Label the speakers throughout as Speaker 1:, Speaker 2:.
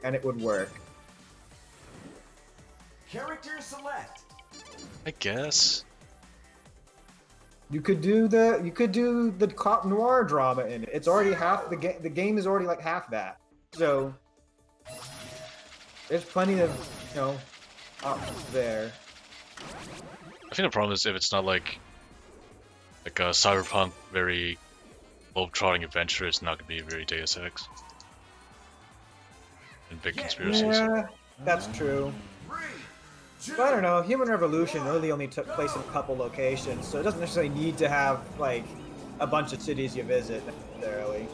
Speaker 1: and it would work.
Speaker 2: Character select.
Speaker 3: I guess.
Speaker 1: You could do the cop noir drama in it. It's already half the game. The game is already like half that. So there's plenty of options there.
Speaker 3: I think the problem is if it's not like a cyberpunk, very globe-trotting adventure, it's not gonna be very Deus Ex. And big conspiracies.
Speaker 1: Yeah, that's true. But I don't know, Human Revolution really only took place in a couple locations, so it doesn't necessarily need to have, like, a bunch of cities you visit, necessarily.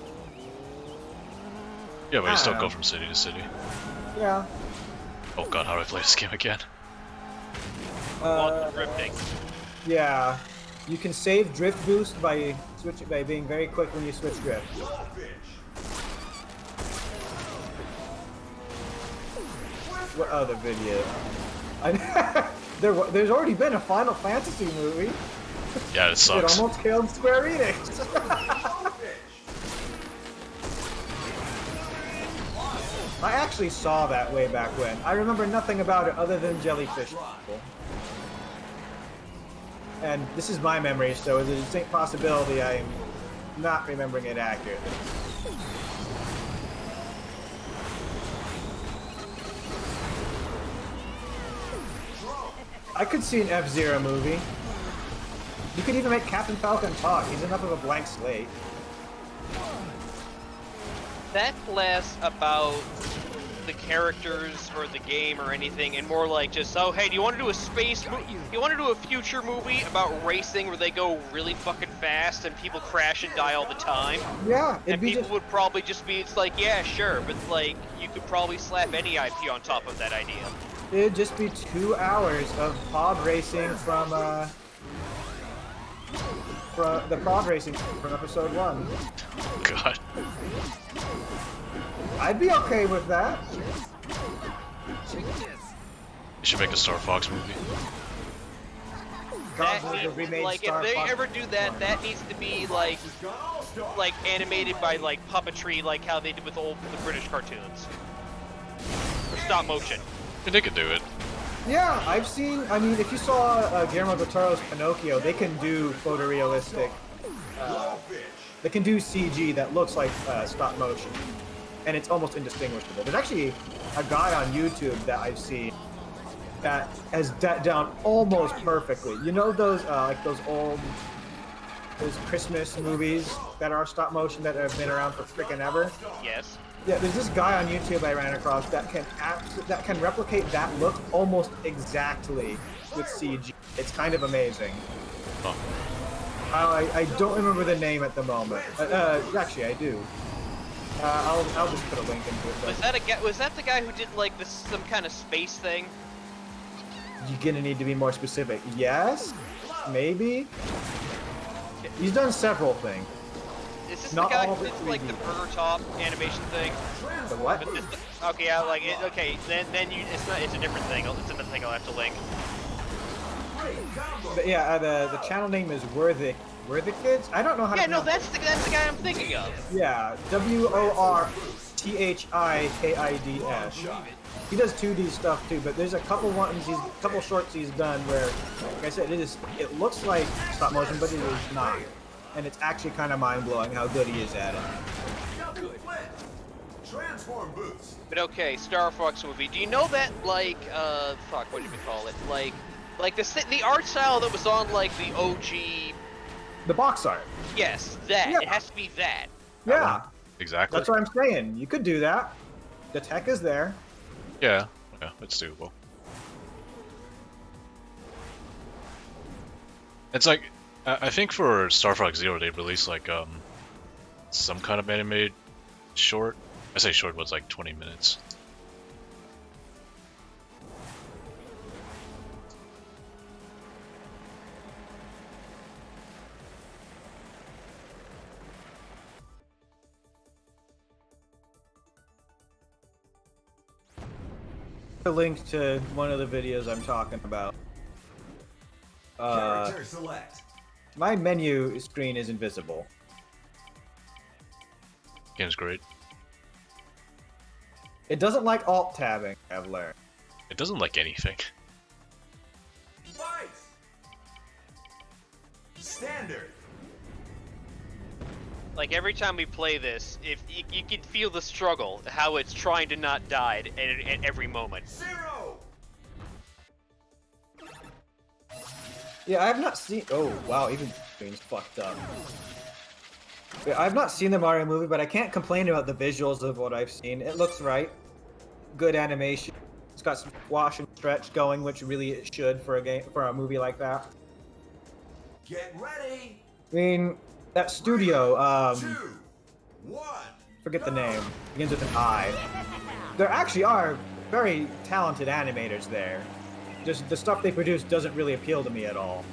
Speaker 3: Yeah, but you still go from city to city.
Speaker 1: Yeah.
Speaker 3: Oh god, how do I play this game again?
Speaker 4: Drifting.
Speaker 1: Yeah. You can save drift boost by being very quick when you switch drift. What other video? There's already been a Final Fantasy movie.
Speaker 3: Yeah, it sucks.
Speaker 1: It almost killed Square Enix. I actually saw that way back when. I remember nothing about it other than jellyfish people. And this is my memory, so there's a distinct possibility I am not remembering it accurately. I could see an F-Zero movie. You could even make Captain Falcon talk. He's enough of a blank slate.
Speaker 4: That's less about the characters or the game or anything, and more like just, oh hey, do you want to do a you want to do a future movie about racing where they go really fucking fast and people crash and die all the time?
Speaker 1: Yeah,
Speaker 4: and people would probably just be, it's like, yeah, sure, but like, you could probably slap any IP on top of that idea.
Speaker 1: It'd just be 2 hours of pod racing from the pod racing from episode 1.
Speaker 3: God.
Speaker 1: I'd be okay with that.
Speaker 3: You should make a Star Fox movie.
Speaker 4: If they ever do that, that needs to be like animated by like puppetry, like how they did with the British cartoons, or stop motion.
Speaker 3: Yeah, they could do it.
Speaker 1: Yeah, I've seen. I mean, if you saw Guillermo del Toro's Pinocchio, they can do photorealistic. They can do CG that looks like stop motion, and it's almost indistinguishable. There's actually a guy on YouTube that I've seen that has that down almost perfectly. You know those like those Christmas movies that are stop motion that have been around for freaking ever?
Speaker 4: Yes.
Speaker 1: Yeah, there's this guy on YouTube I ran across that can replicate that look almost exactly with CG. It's kind of amazing.
Speaker 3: Huh.
Speaker 1: I don't remember the name at the moment. Actually, I do. I'll just put a link into it.
Speaker 4: Was that the guy who did like some kind of space thing?
Speaker 1: You're gonna need to be more specific. Yes, maybe. He's done several things.
Speaker 4: Is this
Speaker 1: Not
Speaker 4: the guy
Speaker 1: all
Speaker 4: who
Speaker 1: of it
Speaker 4: did like the
Speaker 1: 3D.
Speaker 4: burger top animation thing?
Speaker 1: The what?
Speaker 4: Okay, yeah, like okay, then it's a different thing. It's another thing I'll have to link.
Speaker 1: But yeah, the channel name is Worthy Kids. I don't know how to.
Speaker 4: Yeah, no,
Speaker 1: pronounce
Speaker 4: that's the guy I'm thinking of.
Speaker 1: Yeah, WORTHIKIDS. He does 2D stuff too, but there's a couple shorts he's done where, like I said, it looks like stop motion, but it is not, and it's actually kind of mind blowing how good he is at it.
Speaker 2: Transform boots.
Speaker 4: But okay, Star Fox movie. Do you know that like fuck, what do we call it? Like the art style that was on like the OG.
Speaker 1: The box art.
Speaker 4: Yes, that.
Speaker 1: Yeah.
Speaker 4: It has to be that.
Speaker 1: Yeah,
Speaker 3: Exactly.
Speaker 1: that's what I'm saying. You could do that. The tech is there.
Speaker 3: Yeah, it's doable. It's like, I think for Star Fox Zero they released like some kind of animated short. I say short was like 20 minutes.
Speaker 1: A link to one of the videos I'm talking about.
Speaker 2: Character select.
Speaker 1: My menu screen is invisible.
Speaker 3: Game's great.
Speaker 1: It doesn't like alt tabbing, I've learned.
Speaker 3: It doesn't like anything.
Speaker 2: Fight! Standard.
Speaker 4: Like every time we play this, if you can feel the struggle, how it's trying to not die at every moment.
Speaker 2: 0.
Speaker 1: Yeah, I have not seen. Oh wow, even screen's fucked up. Yeah, I've not seen the Mario movie, but I can't complain about the visuals of what I've seen. It looks right. Good animation. It's got some wash and stretch going, which really it should for a movie like that.
Speaker 2: Get ready.
Speaker 1: I mean, that studio.
Speaker 2: 2, 1.
Speaker 1: Forget the name. Begins with an I. There actually are very talented animators there. Just the stuff they produce doesn't really appeal to me at all.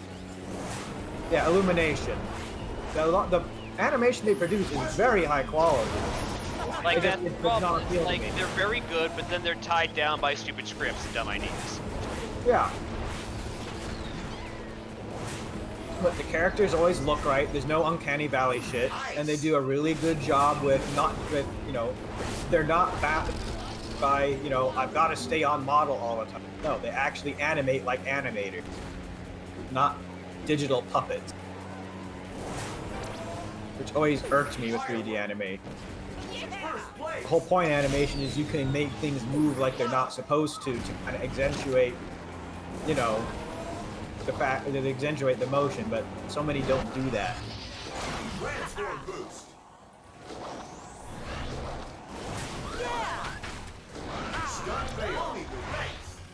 Speaker 1: Yeah, Illumination. The animation they produce is very high quality.
Speaker 4: Like
Speaker 1: It
Speaker 4: that's
Speaker 1: just-
Speaker 4: the
Speaker 1: it does not
Speaker 4: problem.
Speaker 1: appeal to
Speaker 4: Like
Speaker 1: me.
Speaker 4: they're very good, but then they're tied down by stupid scripts and dumb ideas.
Speaker 1: Yeah. But the characters always look right. There's no uncanny valley shit, and they do a really good job with they're not backed by I've got to stay on model all the time. No, they actually animate like animators, not digital puppets. Which always irks me with 3D animation.
Speaker 2: First place.
Speaker 1: The whole point of animation is you can make things move like they're not supposed to kind of accentuate, the fact that they accentuate the motion, but so many don't do that.
Speaker 2: Transform boost. Stunt fail.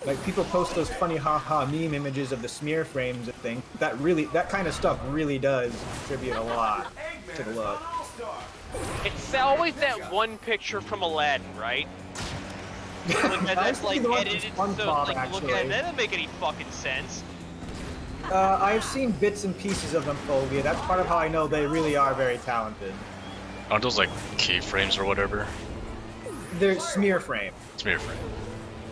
Speaker 1: Like people post those funny haha meme images of the smear frames and things. That kind of stuff really does contribute a lot to the look.
Speaker 2: All-Star.
Speaker 4: It's always that one picture from Aladdin, right? Like, that's
Speaker 1: I've
Speaker 4: like
Speaker 1: seen the one from
Speaker 4: edited, so
Speaker 1: SpongeBob,
Speaker 4: like you look at it,
Speaker 1: actually.
Speaker 4: that doesn't make any fucking sense.
Speaker 1: I've seen bits and pieces of them, Phobia. That's part of how I know they really are very talented.
Speaker 3: Aren't those like keyframes or whatever?
Speaker 1: They're smear frame.
Speaker 3: Smear frame.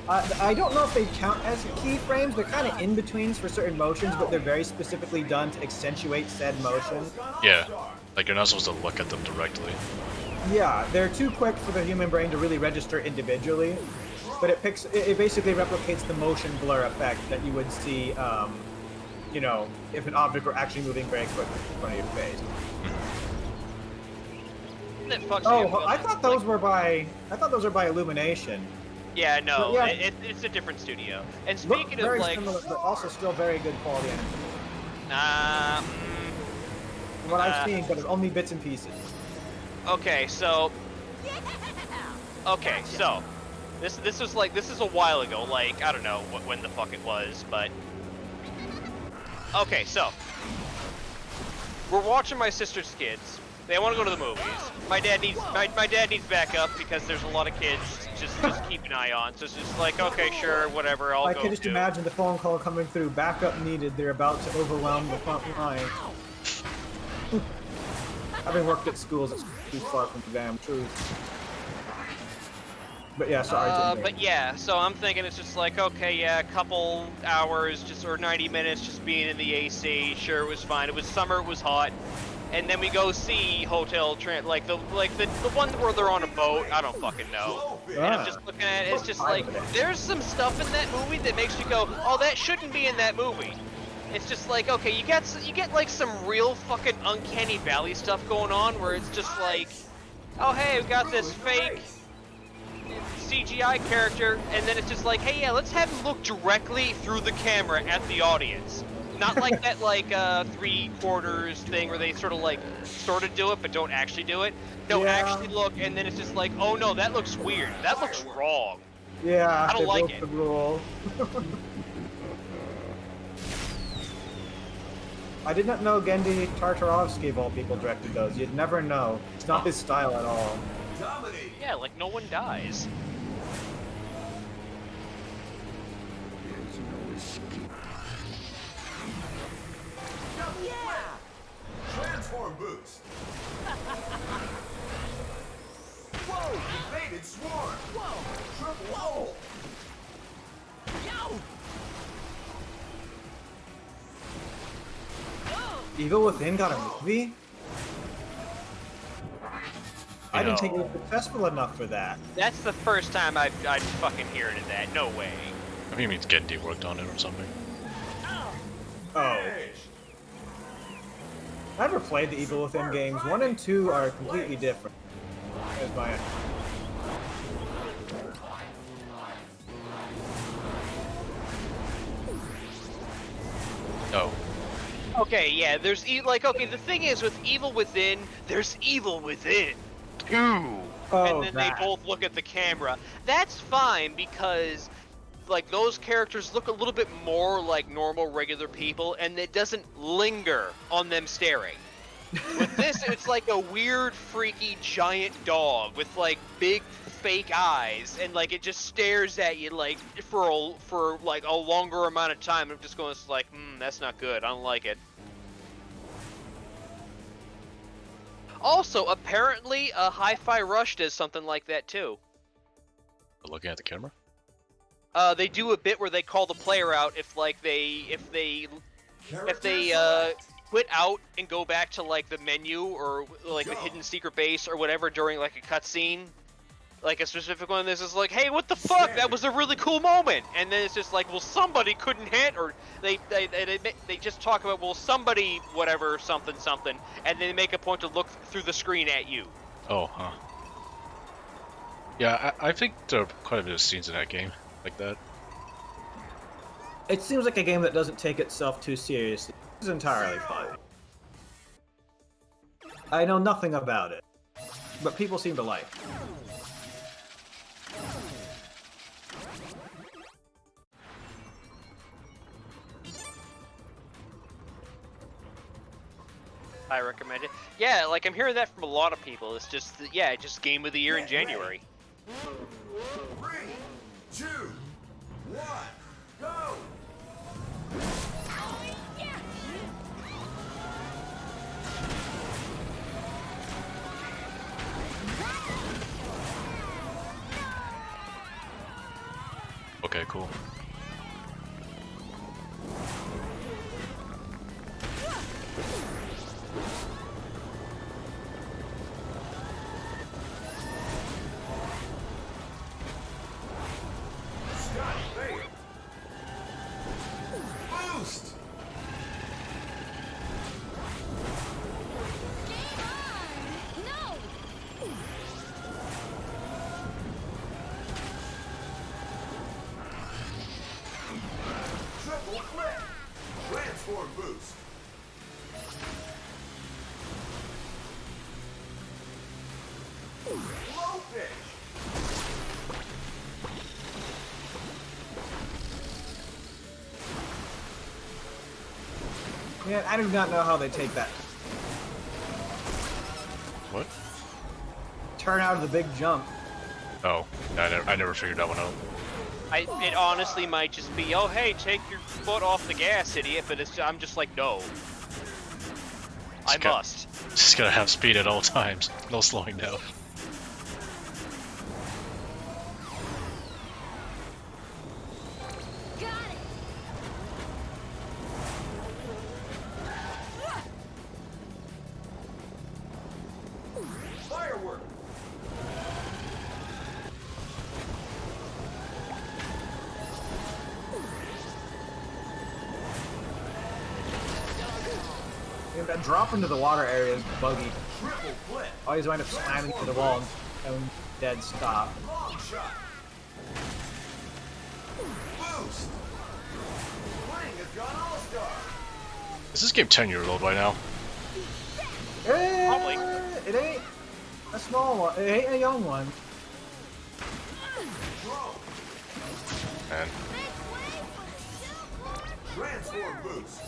Speaker 1: I don't know if they count as keyframes. They're kind of in-betweens for certain motions, but they're very specifically done to accentuate said motion.
Speaker 3: Yeah. Like you're not supposed to look at them directly.
Speaker 1: Yeah, they're too quick for the human brain to really register individually, but it basically replicates the motion blur effect that you would see, if an object were actually moving very quickly in front of your face.
Speaker 4: That fucks me
Speaker 1: Oh,
Speaker 4: up,
Speaker 1: I
Speaker 4: like-
Speaker 1: thought those were by Illumination.
Speaker 4: Yeah, no,
Speaker 1: Yeah.
Speaker 4: it's a different studio. And
Speaker 1: Look
Speaker 4: speaking of
Speaker 1: very
Speaker 4: like,
Speaker 1: similar, but also still very good quality animation. From what I've seen, but it's only bits and pieces.
Speaker 4: okay, so this is a while ago, like I don't know when the fuck it was, but okay, so we're watching my sister's kids. They want to go to the movies. My dad needs backup because there's a lot of kids just keep an eye on. So it's just like, okay, sure, whatever, I'll
Speaker 1: I
Speaker 4: go.
Speaker 1: can just
Speaker 4: do.
Speaker 1: imagine the phone call coming through. Backup needed. They're about to overwhelm the front line. Having worked at schools, it's too far from the damn truth. But yeah, sorry. to interrupt.
Speaker 4: But yeah, so I'm thinking it's just like, okay, yeah, a couple hours, or 90 minutes, just being in the AC. Sure, it was fine. It was summer, it was hot, and then we go see Hotel the one where they're on a boat. I don't fucking know. And I'm just looking at it. It's just like there's some stuff in that movie that makes you go, oh, that shouldn't be in that movie. It's just like, okay, you get like some real fucking uncanny valley stuff going on where it's just like, oh hey, we got this fake CGI character, and then it's just like, hey, yeah, let's have him look directly through the camera at the audience. Not like that, like, 3/4 thing where they sort of do it, but don't actually do it. No,
Speaker 1: Yeah.
Speaker 4: actually look, and then it's just like, oh no, that looks weird. That looks wrong.
Speaker 1: Yeah,
Speaker 4: I don't
Speaker 1: they
Speaker 4: like
Speaker 1: broke
Speaker 4: it.
Speaker 1: the rule. I did not know Gendy Tartarovsky, of all people, directed those. You'd never know. It's not his style at all.
Speaker 2: Dominate.
Speaker 4: Yeah, like no one dies.
Speaker 2: Transform boost. Whoa! Invaded swarm. Whoa! Triple.
Speaker 1: Evil Within got a movie? I didn't
Speaker 3: know.
Speaker 1: think it was successful enough for that.
Speaker 4: That's the first time I'd fucking heard of that. No way.
Speaker 3: I think it means Gendy worked on it or something.
Speaker 1: Oh.
Speaker 2: Finish.
Speaker 1: I never played the Evil Within games. 1 and 2 are completely different. There's my...
Speaker 3: Oh.
Speaker 4: Okay, yeah, there's okay, the thing is with Evil Within, there's Evil Within 2. And then they both look at the camera. That's fine because like those characters look a little bit more like normal regular people and it doesn't linger on them staring. With this, it's like a weird, freaky, giant dog with like big fake eyes, and like it just stares at you like for like a longer amount of time. I'm just going like, that's not good. I don't like it. Also, apparently, Hi-Fi Rush does something like that too.
Speaker 3: Looking at the camera?
Speaker 4: They do a bit where they call the player out if they quit out and go back to like the menu or like the hidden secret base or whatever during like a cutscene. Like a specific one, this is like, hey, what the fuck? That was a really cool moment. And then it's just like, well, somebody couldn't hit, or they just talk about, well, somebody whatever something, and they make a point to look through the screen at you.
Speaker 3: Oh, huh. Yeah, I think there are quite a bit of scenes in that game like that.
Speaker 1: It seems like a game that doesn't take itself too seriously. It's entirely fine. I know nothing about it, but people seem to like it.
Speaker 4: I recommend it. Yeah, like I'm hearing that from a lot of people. It's just, yeah, just game of the year in January.
Speaker 2: 3, 2, 1, go!
Speaker 3: Okay, cool.
Speaker 2: Scott failed. Boost! Triple flip! Transform boost! Low pitch!
Speaker 1: Man, I do not know how they take that
Speaker 3: What?
Speaker 1: turn out of the big jump.
Speaker 3: Oh, I never figured that one out.
Speaker 4: It honestly might just be, oh hey, take your foot off the gas, idiot. But I'm just like, no. I must.
Speaker 3: Just gotta have speed at all times. No slowing down.
Speaker 2: Firework!
Speaker 1: Yeah, that drop into the water area is buggy.
Speaker 2: Triple flip!
Speaker 1: Always wind up slamming into the wall and dead stop.
Speaker 2: Long shot! Boost! Playing has gone all-star!
Speaker 3: Is this game 10-year-old by now?
Speaker 4: Probably.
Speaker 1: It ain't a small one. It ain't a young one.
Speaker 2: Throw!
Speaker 3: Man.
Speaker 2: Transform boost!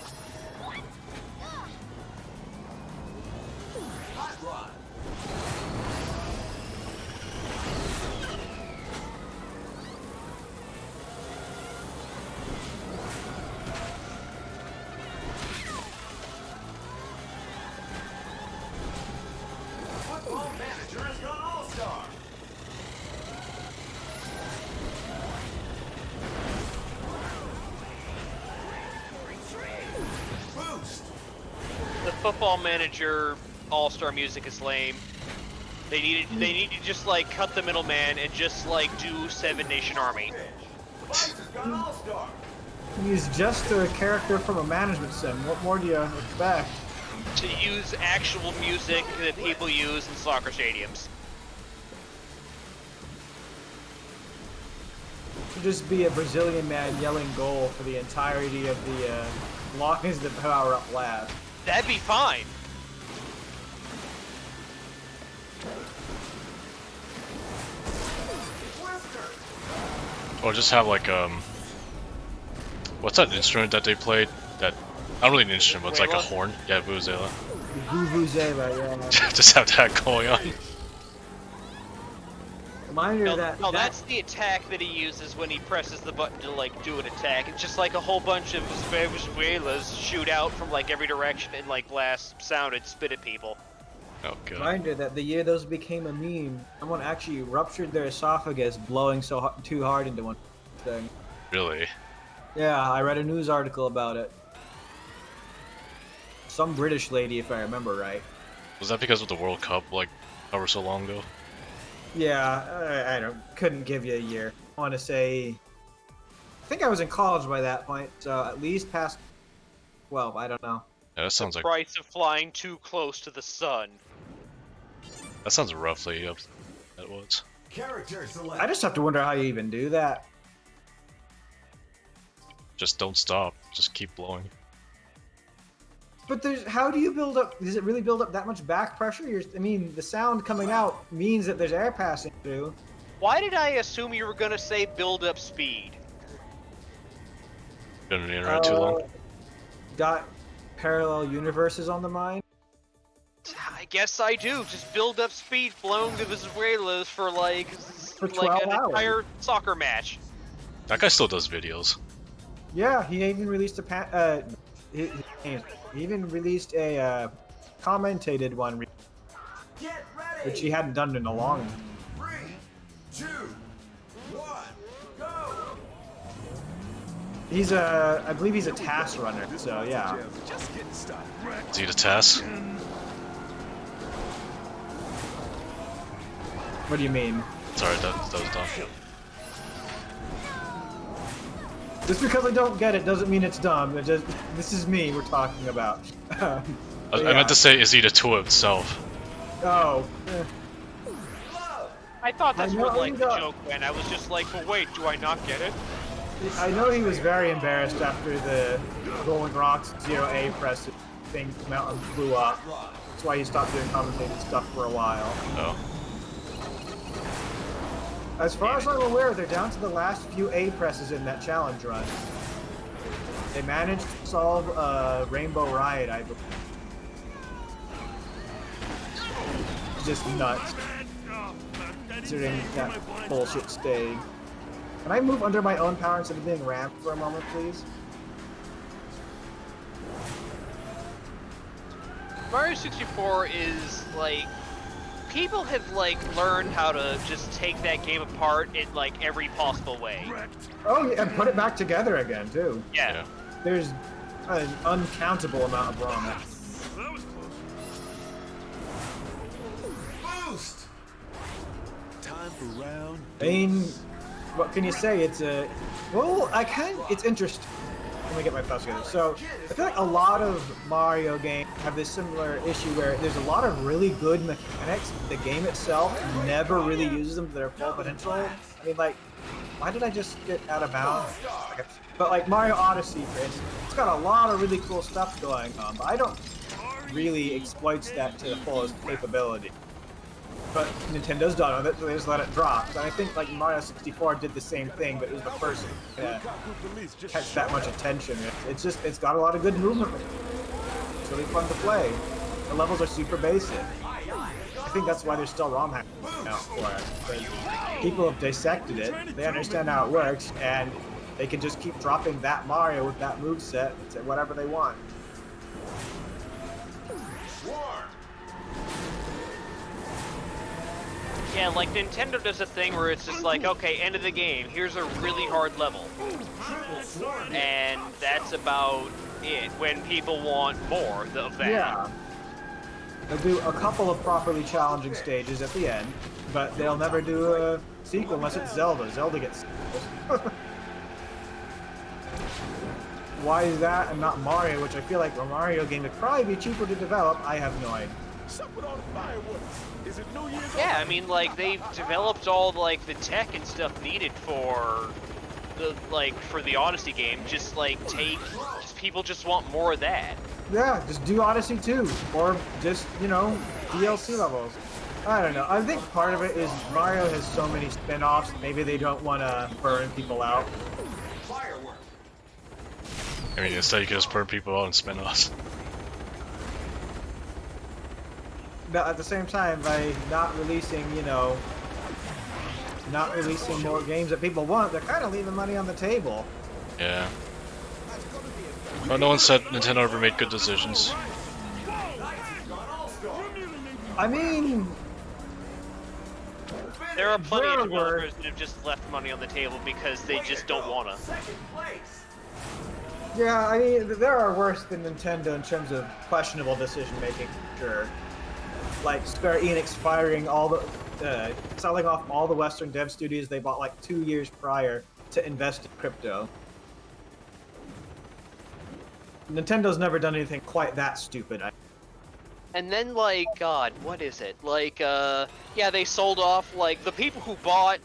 Speaker 2: Hot rod! Football manager has gone all-star! Boost!
Speaker 4: The Football Manager All-Star music is lame. They need to just like cut the middleman and just like do 7 Nation Army.
Speaker 2: Device has gone all-star.
Speaker 1: He's just a character from a management sim. What more do you expect?
Speaker 4: To use actual music that people use in soccer stadiums.
Speaker 1: To just be a Brazilian man yelling goal for the entirety of the long as the power up lasts.
Speaker 4: That'd be fine.
Speaker 2: Twister.
Speaker 3: Or just have like what's that instrument that they played? That not really an instrument, it's like a
Speaker 4: Vuvuzela?
Speaker 3: horn. Yeah, vuvuzela.
Speaker 1: Vuvuzela, yeah.
Speaker 3: Just have that going on.
Speaker 1: Reminder
Speaker 4: No,
Speaker 1: that
Speaker 4: no, that's the attack that he uses when he presses the button to like do an attack. It's just like a whole bunch of Venezuelas shoot out from like every direction and like blast sound and spit at people.
Speaker 3: Oh god.
Speaker 1: reminder that the year those became a meme, someone actually ruptured their esophagus blowing too hard into one thing.
Speaker 3: Really?
Speaker 1: Yeah, I read a news article about it. Some British lady, if I remember right.
Speaker 3: Was that because of the World Cup, like, however so long ago?
Speaker 1: Yeah, I couldn't give you a year. I want to say, I think I was in college by that point, so at least past 12. I don't know.
Speaker 3: Yeah, that sounds like
Speaker 4: Price of flying too close to the sun.
Speaker 3: that sounds roughly up. That was.
Speaker 2: Character select.
Speaker 1: I just have to wonder how you even do that.
Speaker 3: Just don't stop. Just keep blowing.
Speaker 1: But how do you build up? Does it really build up that much back pressure? I mean, the sound coming out means that there's air passing through.
Speaker 4: Why did I assume you were gonna say build up speed?
Speaker 3: Been on the internet too long.
Speaker 1: Got parallel universes on the mind.
Speaker 4: I guess I do. Just build up speed, blowing the Venezuelas for like
Speaker 1: For
Speaker 4: an
Speaker 1: 12 hours.
Speaker 4: entire soccer match.
Speaker 3: That guy still does videos.
Speaker 1: Yeah, he even released he even released a commentated one,
Speaker 2: Get ready.
Speaker 1: which he hadn't done in a long time.
Speaker 2: 3, 2, 1, go.
Speaker 1: He's I believe he's a task runner, so yeah.
Speaker 2: Just getting started.
Speaker 3: Is he the TAS?
Speaker 1: What do you mean?
Speaker 3: Sorry, that was dumb.
Speaker 1: Just because I don't get it doesn't mean it's dumb. This is me we're talking about.
Speaker 3: I meant to say, is he the tool himself?
Speaker 1: Oh.
Speaker 4: I thought that's
Speaker 1: I
Speaker 4: where
Speaker 1: know
Speaker 4: like
Speaker 1: he
Speaker 4: the
Speaker 1: got-
Speaker 4: joke went. I was just like, but wait, do I not get it?
Speaker 1: I know he was very embarrassed after the Rolling Rocks 0A press thing came out and blew up. That's why he stopped doing commentated stuff for a while.
Speaker 3: Oh.
Speaker 1: As far as I'm aware, they're down to the last few A presses in that challenge run. They managed to solve Rainbow Riot, I believe. It's just nuts. Considering that bullshit stage. Can I move under my own power instead of being rammed for a moment, please?
Speaker 4: Mario 64 is like people have like learned how to just take that game apart in like every possible way.
Speaker 1: Oh, yeah, and put it back together again, too.
Speaker 4: Yeah.
Speaker 1: There's an uncountable amount of ROM.
Speaker 2: Boost.
Speaker 5: Time for round.
Speaker 1: I mean, what can you say? It's it's interesting. Let me get my thoughts together. So, I feel like a lot of Mario games have this similar issue where there's a lot of really good mechanics, but the game itself never really uses them to their full potential. I mean, like, why did I just get out of bounds? Okay. But like Mario Odyssey, for instance, it's got a lot of really cool stuff going on, but I don't really exploits that to the fullest capability. But Nintendo's done with it, so they just let it drop. And I think like Mario 64 did the same thing, but it was the first to catch that much attention. It's got a lot of good movement. It's really fun to play. The levels are super basic. I think that's why there's still ROM hacks out for it. Because people have dissected it, they understand how it works, and they can just keep dropping that Mario with that moveset to whatever they want.
Speaker 4: Yeah, like Nintendo does a thing where it's just like, okay, end of the game, here's a really hard level. And that's about it when people want more of that.
Speaker 1: Yeah. They'll do a couple of properly challenging stages at the end, but they'll never do a sequel unless it's Zelda. Zelda gets sequels. Why is that and not Mario, which I feel like a Mario game would probably be cheaper to develop? I have no idea.
Speaker 5: Sup with all the fireworks? Is it New Year's?
Speaker 4: Yeah, I mean, like, they've developed all, like, the tech and stuff needed for the, like, for the Odyssey game. Just, like, people just want more of that.
Speaker 1: Yeah, just do Odyssey 2, or just, you know, DLC levels. I don't know. I think part of it is Mario has so many spin-offs, maybe they don't want to burn people out.
Speaker 3: I mean, instead you can just burn people out and spin-offs.
Speaker 1: But at the same time, by not releasing, you know, not releasing more games that people want, they're kind of leaving money on the table.
Speaker 3: Yeah. Well, no one said Nintendo ever made good decisions.
Speaker 1: I mean,
Speaker 4: There are plenty of
Speaker 1: There were-
Speaker 4: developers that have just left money on the table because they just don't wanna.
Speaker 1: yeah, I mean, there are worse than Nintendo in terms of questionable decision-making, sure. Like Square Enix firing all the, selling off all the Western dev studios they bought like 2 years prior to invest in crypto. Nintendo's never done anything quite that stupid.
Speaker 4: And then, like, God, what is it? Like, yeah, they sold off, like, the people who bought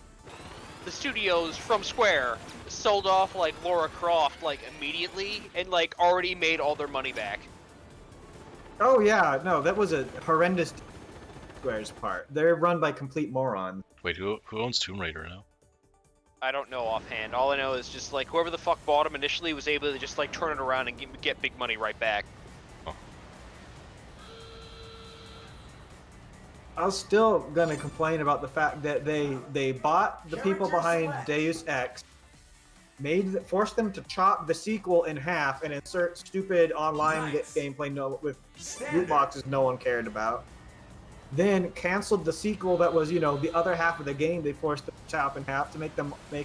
Speaker 4: the studios from Square sold off, like, Lara Croft, like, immediately, and, like, already made all their money back.
Speaker 1: Oh yeah, no, that was a horrendous Square's part. They're run by complete morons.
Speaker 3: Wait, who owns Tomb Raider now?
Speaker 4: I don't know offhand. All I know is just, like, whoever the fuck bought them initially was able to just, like, turn it around and get big money right back.
Speaker 1: I was still gonna complain about the fact that they bought the people behind Deus Ex, forced them to chop the sequel in half and insert stupid online gameplay with loot boxes no one cared about. Then canceled the sequel that was, you know, the other half of the game they forced them to chop in half to make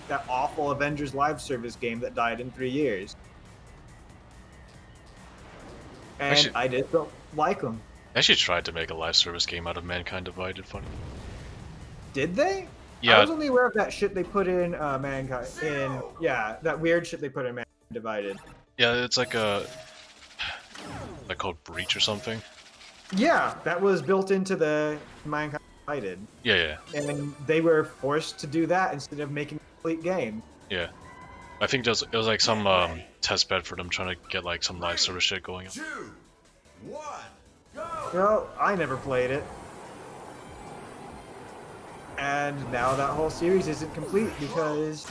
Speaker 1: that awful Avengers Live Service game that died in 3 years. And
Speaker 3: Actually-
Speaker 1: I just don't like them.
Speaker 3: They actually tried to make a live service game out of Mankind Divided, funny.
Speaker 1: Did they?
Speaker 3: Yeah.
Speaker 1: I was only aware of that shit they put in Mankind. That weird shit they put in Mankind Divided.
Speaker 3: Yeah, it's like a... like called Breach or something.
Speaker 1: Yeah, that was built into the Mankind Divided.
Speaker 3: Yeah.
Speaker 1: And they were forced to do that instead of making a complete game.
Speaker 3: Yeah. I think it was like some test bed for them trying to get like some live service shit going on.
Speaker 2: 2, 1, go!
Speaker 1: Well, I never played it. And now that whole series isn't complete because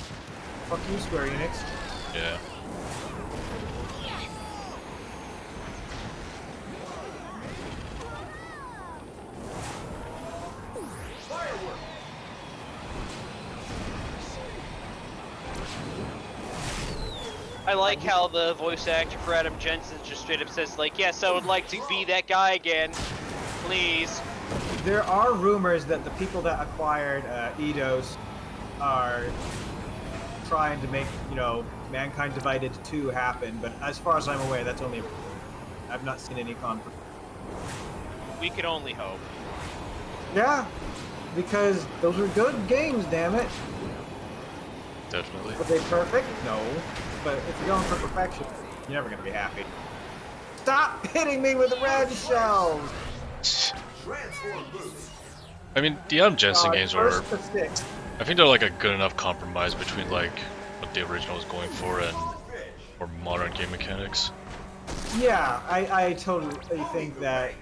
Speaker 1: fuck you, Square Enix.
Speaker 3: Yeah.
Speaker 4: I like how the voice actor for Adam Jensen just straight up says, like, yes, I would like to be that guy again. Please.
Speaker 1: There are rumors that the people that acquired Eidos are trying to make, you know, Mankind Divided 2 happen, but as far as I'm aware, that's only... I've not seen any confirmation.
Speaker 4: We can only hope.
Speaker 1: Yeah, because those were good games, damn it.
Speaker 3: Definitely.
Speaker 1: Were they perfect? No. But if you're going for perfection, you're never going to be happy. Stop hitting me with red shells!
Speaker 2: Transform boost.
Speaker 3: I mean, the Adam Jensen games are...
Speaker 1: First to six.
Speaker 3: I think they're like a good enough compromise between like what the original was going for and more modern game mechanics.
Speaker 1: Yeah, I totally think that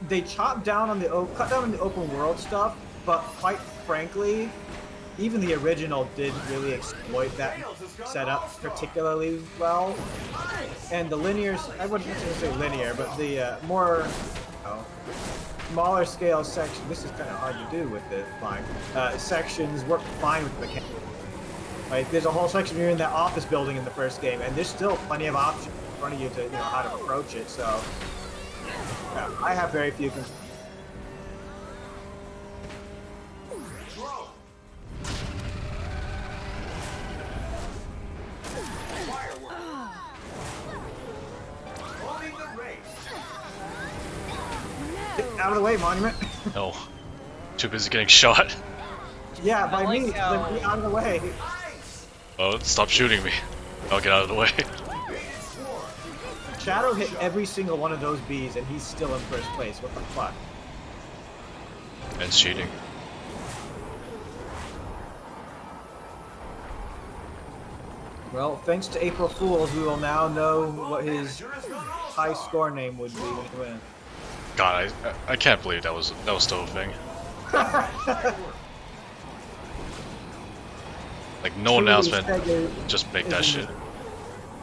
Speaker 1: they cut down on the open world stuff, but quite frankly, even the original didn't really exploit that setup particularly well. And the linear, I wouldn't necessarily say linear, but the more smaller scale section, this is kind of hard to do with the flying, sections work fine with the mechanics. Like, there's a whole section you're in that office building in the first game, and there's still plenty of options in front of you to, you know, how to approach it, so yeah, I have very few concerns. Out of the way, Monument.
Speaker 3: No. Too busy getting shot.
Speaker 1: Yeah, by
Speaker 4: like
Speaker 1: me.
Speaker 4: how-
Speaker 1: Then be out of the way.
Speaker 3: Oh, stop shooting me. I'll get out of the way.
Speaker 1: Shadow hit every single one of those bees, and he's still in first place. What the fuck?
Speaker 3: And it's cheating.
Speaker 1: Well, thanks to April Fools, we will now know what his high score name would be when he wins.
Speaker 3: God, I can't believe that was still a thing. Like no announcement, just make that shit.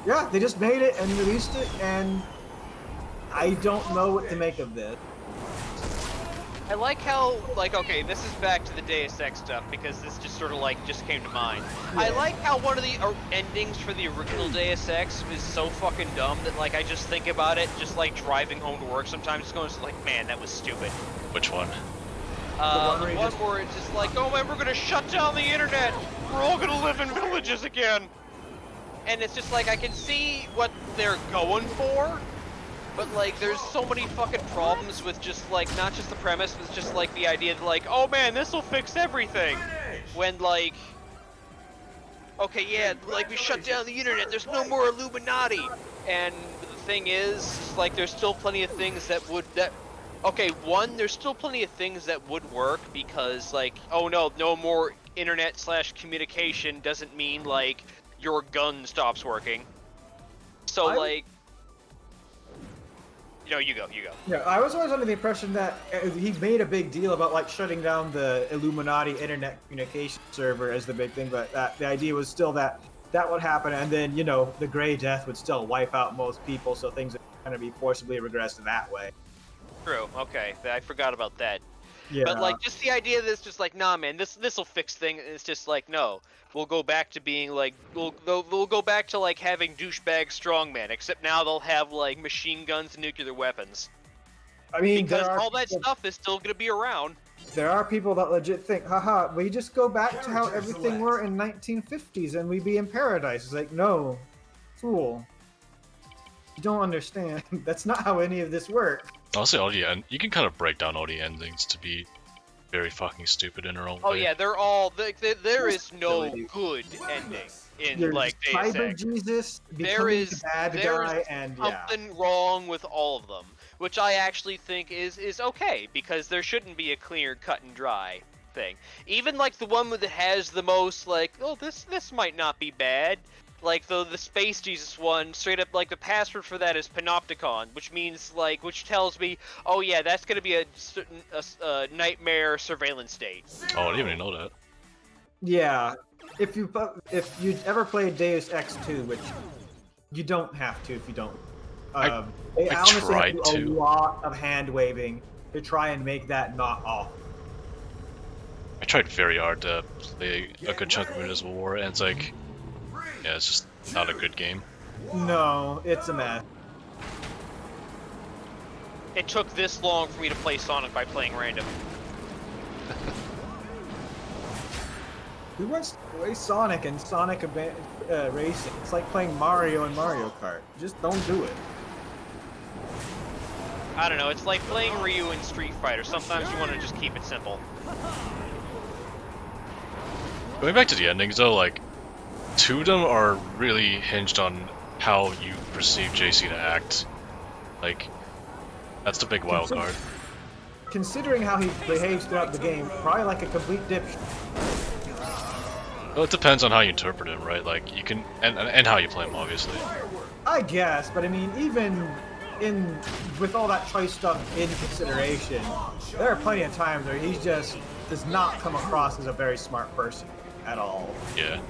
Speaker 1: Yeah, they just made it and released it, and I don't know what to make of this.
Speaker 4: I like how, like, okay, this is back to the Deus Ex stuff because this just sort of like just came to mind. I like how one of the endings for the original Deus Ex is so fucking dumb that like I just think about it, just like driving home to work sometimes, just going like, man, that was stupid.
Speaker 3: Which one?
Speaker 4: The one where it's just like, oh man, we're gonna shut down the internet. We're all gonna live in villages again. And it's just like I can see what they're going for. But like, there's so many fucking problems with just like, not just the premise, but just like the idea that like, oh man, this will fix everything. When like, okay, yeah, like we shut down the internet, there's no more Illuminati. And the thing is, like, there's still plenty of things okay, one, there's still plenty of things that would work because like, oh no more internet/communication doesn't mean like your gun stops working. So like, no, you go.
Speaker 1: Yeah, I was always under the impression that he made a big deal about like shutting down the Illuminati internet communication server as the big thing, but the idea was still that would happen, and then, you know, the Grey Death would still wipe out most people, so things would kind of be forcibly regressed that way.
Speaker 4: True. Okay, I forgot about that.
Speaker 1: Yeah.
Speaker 4: But like, just the idea that it's just like, nah, man, this will fix things. It's just like, no, we'll go back to being like, we'll go back to like having douchebag strongmen, except now they'll have like machine guns and nuclear weapons.
Speaker 1: I mean,
Speaker 4: because all that stuff is still gonna be around.
Speaker 1: There are people that legit think, haha, we just go back to how everything were in 1950s and we'd be in paradise. It's like, no, fool. You don't understand. That's not how any of this works.
Speaker 3: Honestly, you can kind of break down all the endings to be very fucking stupid in their own way.
Speaker 4: Oh yeah, they're all there is no good ending in
Speaker 1: There's
Speaker 4: like Deus
Speaker 1: Cyber
Speaker 4: Ex.
Speaker 1: Jesus
Speaker 4: There
Speaker 1: becoming
Speaker 4: is
Speaker 1: the bad guy, and yeah.
Speaker 4: something wrong with all of them, which I actually think is okay because there shouldn't be a clear cut and dry thing. Even like the one that has the most like, oh, this might not be bad. Like the Space Jesus one, straight up like the password for that is Panopticon, which means like, which tells me, oh yeah, that's gonna be a nightmare surveillance state.
Speaker 3: Oh, I didn't even know that.
Speaker 1: Yeah, if you ever played Deus Ex 2, which you don't have to if you don't. They honestly have to do a lot of hand waving to try and make that not off.
Speaker 3: I tried very hard to play a good chunk of Invisible War, and it's like, yeah, it's just not a good game.
Speaker 1: No, it's a mess.
Speaker 4: It took this long for me to play Sonic by playing random.
Speaker 1: Who wants to play Sonic and Sonic Racing? It's like playing Mario and Mario Kart. Just don't do it.
Speaker 4: I don't know, it's like playing Ryu in Street Fighter. Sometimes you want to just keep it simple.
Speaker 3: Going back to the endings though, like, two of them are really hinged on how you perceive JC to act. Like, that's the big wild card.
Speaker 1: Considering how he behaves throughout the game, probably like a complete dipshit.
Speaker 3: Well, it depends on how you interpret him, right? Like, you can, and how you play him, obviously.
Speaker 1: I guess, but I mean, even with all that choice stuff in consideration, there are plenty of times where he just does not come across as a very smart person at all.
Speaker 3: Yeah.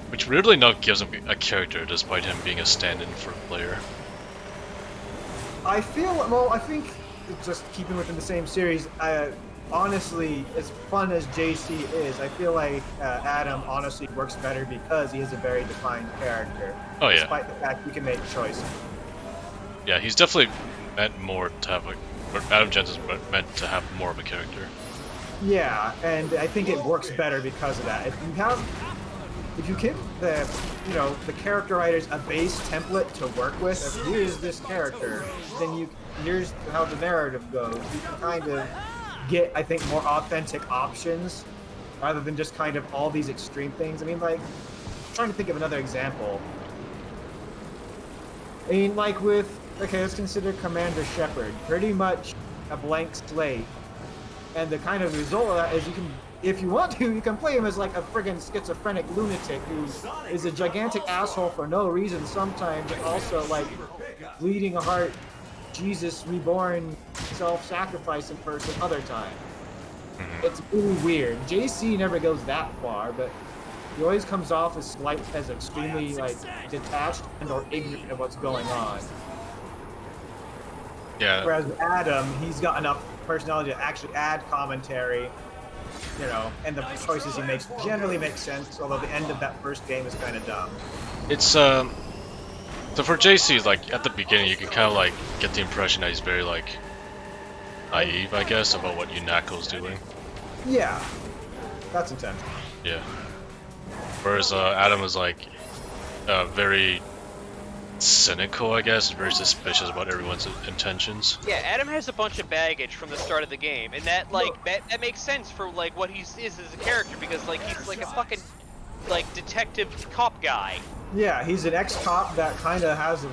Speaker 3: Which weirdly enough gives him a character, despite him being a stand-in for a player.
Speaker 1: I think, just keeping within the same series, honestly, as fun as JC is, I feel like Adam honestly works better because he is a very defined character.
Speaker 3: Oh yeah.
Speaker 1: Despite the fact he can make choices.
Speaker 3: Yeah, he's definitely meant more to have or Adam Jensen's meant to have more of a character.
Speaker 1: Yeah, and I think it works better because of that. If you have if you give the the character writers a base template to work with, if here's this character, then here's how the narrative goes. You can kind of get, I think, more authentic options rather than just kind of all these extreme things. I mean, like, I'm trying to think of another example. I mean, like okay, let's consider Commander Shepard. Pretty much a blank slate. And the kind of result of that is if you want to, you can play him as like a friggin' schizophrenic lunatic who is a gigantic asshole for no reason sometimes, and also like bleeding heart, Jesus reborn, self-sacrificing person other times. It's really weird. JC never goes that far, but he always comes off as extremely like detached and or ignorant of what's going on.
Speaker 3: Yeah.
Speaker 1: Whereas Adam, he's got enough personality to actually add commentary, and the choices he makes generally make sense, although the end of that first game is kind of dumb.
Speaker 3: It's so for JC, like at the beginning, you can kind of like get the impression that he's very like naive, I guess, about what Unako's doing.
Speaker 1: Yeah, that's intentional.
Speaker 3: Yeah. Whereas Adam is like very cynical, I guess, very suspicious about everyone's intentions.
Speaker 4: Yeah, Adam has a bunch of baggage from the start of the game, and that that makes sense for like what he is as a character, because like he's like a fucking like detective cop guy.
Speaker 1: Yeah, he's an ex-cop that kind of has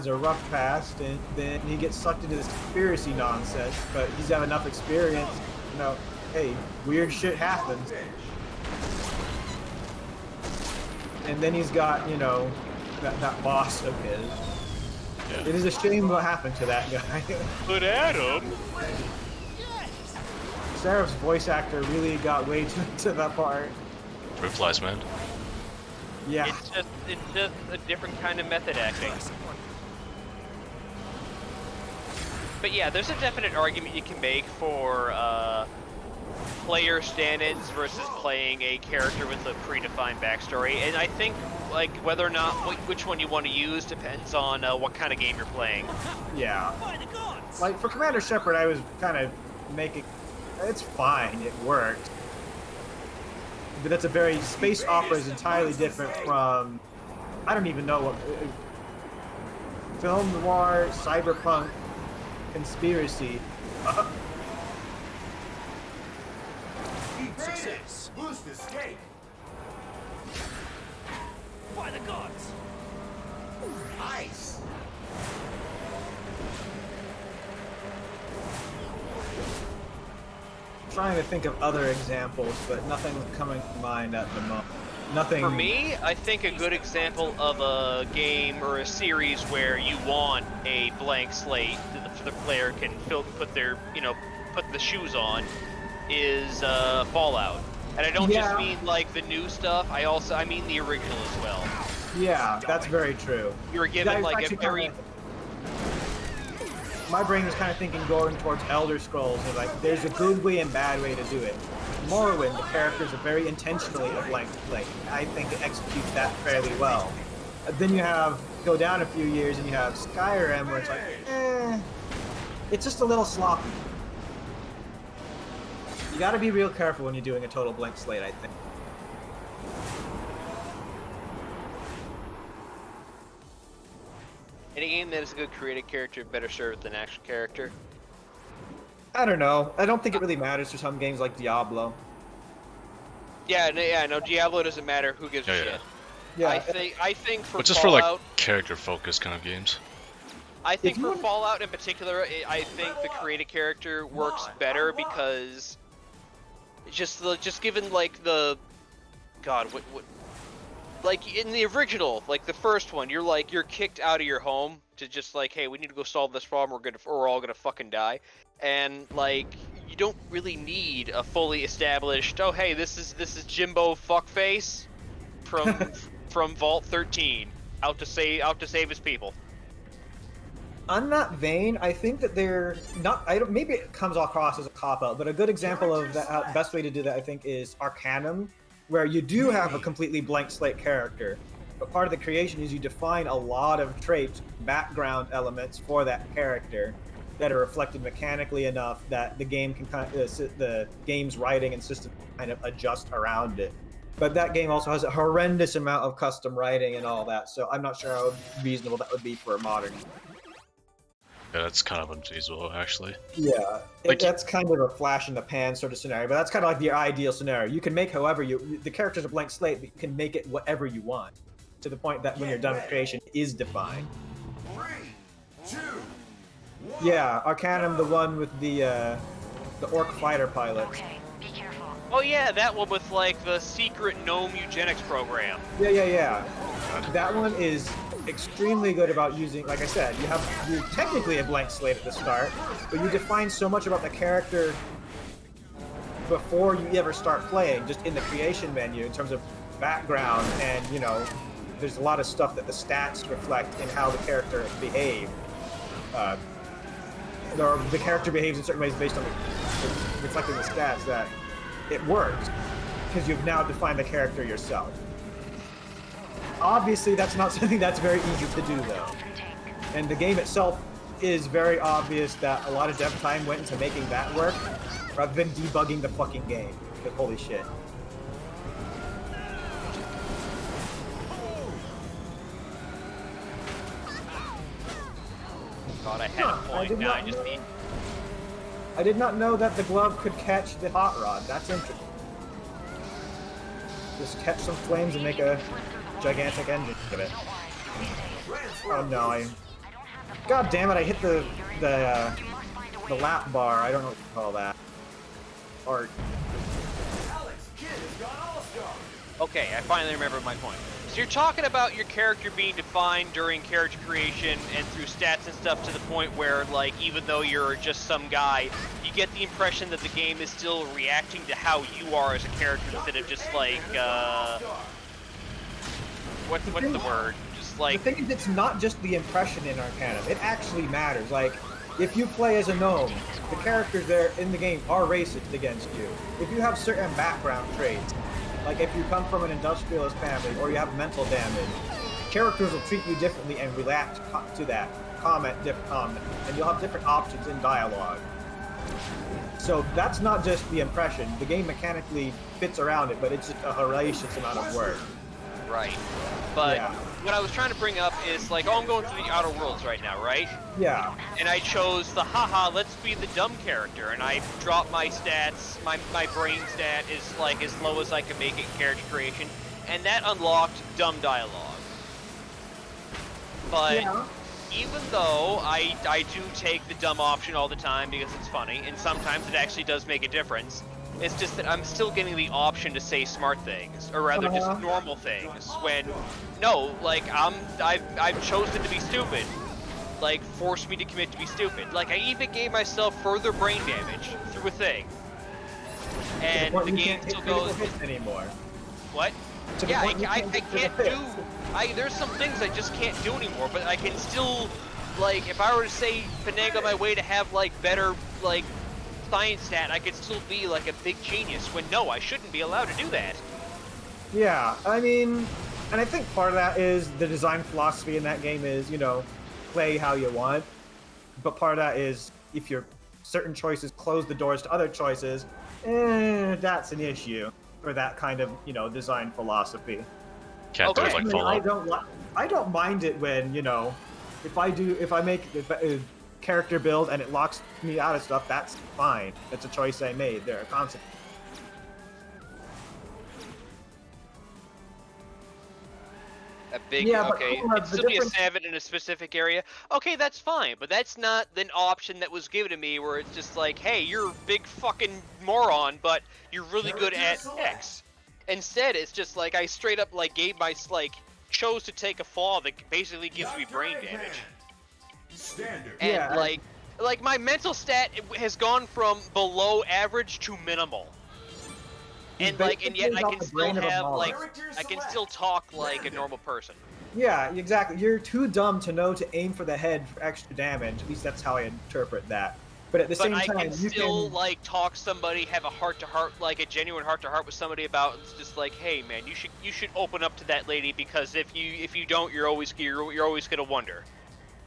Speaker 1: a rough past, and then he gets sucked into this conspiracy nonsense. But he's got enough experience, hey, weird shit happens. And then he's got, that boss of his. Yeah. It is a shame what happened to that guy.
Speaker 4: But Adam...
Speaker 1: Seraph's voice actor really got way too into that part.
Speaker 3: Replies, man.
Speaker 1: Yeah.
Speaker 4: It's just a different kind of method acting. But yeah, there's a definite argument you can make for player stand-ins versus playing a character with a predefined backstory, and I think like whether or not which one you want to use depends on what kind of game you're playing.
Speaker 1: Yeah. Like for Commander Shepard, I was kind of making it's fine, it worked. But that's a very space opera is entirely different from I don't even know what film noir, cyberpunk, conspiracy.
Speaker 2: Success. Boost escape.
Speaker 5: By the gods!
Speaker 2: Ice.
Speaker 1: Trying to think of other examples, but nothing's coming to mind at the moment. Nothing.
Speaker 4: For me, I think a good example of a game or a series where you want a blank slate that the player can put their put the shoes on is Fallout. And I don't just mean like the new stuff, I mean the original as well.
Speaker 1: Yeah, that's very true.
Speaker 4: You were given like a very...
Speaker 1: My brain was kind of thinking going towards Elder Scrolls, and like there's a good way and bad way to do it. Morrowind, the characters are very intentionally a blank slate. I think it executes that fairly well. Then you go down a few years and you have Skyrim, where it's like, it's just a little sloppy. You gotta be real careful when you're doing a total blank slate, I think.
Speaker 4: Any game that is a good created character better served than an action character?
Speaker 1: I don't know. I don't think it really matters for some games like Diablo.
Speaker 4: Yeah, no, Diablo doesn't matter. Who gives a shit?
Speaker 1: Yeah.
Speaker 4: I think for
Speaker 3: But just
Speaker 4: Fallout,
Speaker 3: for like character-focused kind of games.
Speaker 4: I think for Fallout in particular, I think the created character works better because just given like the what like in the original, like the first one, you're kicked out of your home to just like, hey, we need to go solve this problem. We're all gonna fucking die, and like you don't really need a fully established. Oh, hey, this is Jimbo fuckface from Vault 13 out to save his people.
Speaker 1: On that vein, I think that they're not. Maybe it comes across as a cop-out, but a good example of that, best way to do that, I think, is Arcanum, where you do have a completely blank slate character, but part of the creation is you define a lot of traits, background elements for that character that are reflected mechanically enough that the game can the game's writing and system kind of adjust around it. But that game also has a horrendous amount of custom writing and all that, so I'm not sure how reasonable that would be for a modern.
Speaker 3: Yeah, that's kind of unfeasible, actually.
Speaker 1: Yeah,
Speaker 3: Like-
Speaker 1: that's kind of a flash in the pan sort of scenario, but that's kind of like the ideal scenario. You can make however the character's a blank slate, but you can make it whatever you want, to the point that when you're done with creation, it is defined.
Speaker 2: 3, 2, 1.
Speaker 1: Yeah, Arcanum, the one with the orc fighter pilot.
Speaker 6: Okay, be careful.
Speaker 4: Oh yeah, that one with like the secret gnome eugenics program.
Speaker 1: Yeah. That one is extremely good about using, like I said, you're technically a blank slate at the start, but you define so much about the character before you ever start playing, just in the creation menu in terms of background, and there's a lot of stuff that the stats reflect in how the character behaves. The character behaves in certain ways based on reflecting the stats that it works, because you've now defined the character yourself. Obviously, that's not something that's very easy to do, though. And the game itself is very obvious that a lot of dev time went into making that work, rather than debugging the fucking game. But holy shit.
Speaker 4: God, I had a point. Now I just need.
Speaker 1: I did not know that the glove could catch the hot rod. That's interesting. Just catch some flames and make a gigantic engine of it. Oh no, God damn it, I hit the lap bar. I don't know what to call that. Art.
Speaker 2: Alex Kidd has gone all-star.
Speaker 4: Okay, I finally remember my point. So you're talking about your character being defined during character creation and through stats and stuff, to the point where, like, even though you're just some guy, you get the impression that the game is still reacting to how you are as a character instead of just like, what's the word? Just like.
Speaker 1: The thing is, it's not just the impression in Arcanum. It actually matters. Like, if you play as a gnome, the characters there in the game are racist against you. If you have certain background traits, like if you come from an industrialist family or you have mental damage, characters will treat you differently and react to that comment, and you'll have different options in dialogue. So that's not just the impression. The game mechanically fits around it, but it's just a hellacious amount of work.
Speaker 4: Right. But
Speaker 1: Yeah.
Speaker 4: what I was trying to bring up is like, I'm going through the Outer Worlds right now, right?
Speaker 1: Yeah.
Speaker 4: And I chose the let's be the dumb character, and I dropped my stats, my brain stat is like as low as I can make it in character creation, and that unlocked dumb dialogue. But even though I do take the dumb option all the time because it's funny, and sometimes it actually does make a difference, it's just that I'm still getting the option to say smart things, or rather just normal things, when, no, like, I've chosen to be stupid. Like, force me to commit to be stupid. Like, I even gave myself further brain damage through a thing. And the game still goes...
Speaker 1: anymore.
Speaker 4: What?
Speaker 1: To the
Speaker 4: Yeah,
Speaker 1: point you
Speaker 4: I
Speaker 1: can't get
Speaker 4: can't
Speaker 1: to the
Speaker 4: do... there's some things I just can't do anymore, but I can still... Like, if I were to, say, finagle my way to have, like, better, like, science stat, I could still be, like, a big genius, when, no, I shouldn't be allowed to do that.
Speaker 1: Yeah, I mean, and I think part of that is the design philosophy in that game is, play how you want. But part of that is, if your certain choices close the doors to other choices, that's an issue for that kind of, design philosophy.
Speaker 3: Can't do it like Fallout.
Speaker 1: I don't mind it when, if I make a character build and it locks me out of stuff, that's fine. That's a choice I made. There are consequences.
Speaker 4: A big,
Speaker 1: Yeah, but
Speaker 4: okay,
Speaker 1: hold on,
Speaker 4: it'd
Speaker 1: the
Speaker 4: still be a
Speaker 1: difference-
Speaker 4: savage in a specific area. Okay, that's fine, but that's not an option that was given to me where it's just like, hey, you're a big fucking moron, but you're really good at X. Instead, it's just like, I straight up, like, chose to take a flaw that basically gives me brain damage.
Speaker 2: Standard.
Speaker 4: And,
Speaker 1: Yeah,
Speaker 4: like, my mental stat has gone from below average to minimal. And, like, and yet I
Speaker 1: basically
Speaker 4: can
Speaker 1: got the
Speaker 4: still
Speaker 1: brain of a
Speaker 4: have,
Speaker 1: moron.
Speaker 4: like, I can still talk like a normal person.
Speaker 1: Yeah, exactly. You're too dumb to know to aim for the head for extra damage. At least that's how I interpret that. But at the
Speaker 4: But
Speaker 1: same
Speaker 4: I
Speaker 1: time,
Speaker 4: can
Speaker 1: you
Speaker 4: still
Speaker 1: can...
Speaker 4: like talk somebody, have a heart-to-heart, like a genuine heart-to-heart with somebody about. It's just like, hey man, you should open up to that lady, because if you don't, you're always gonna wonder.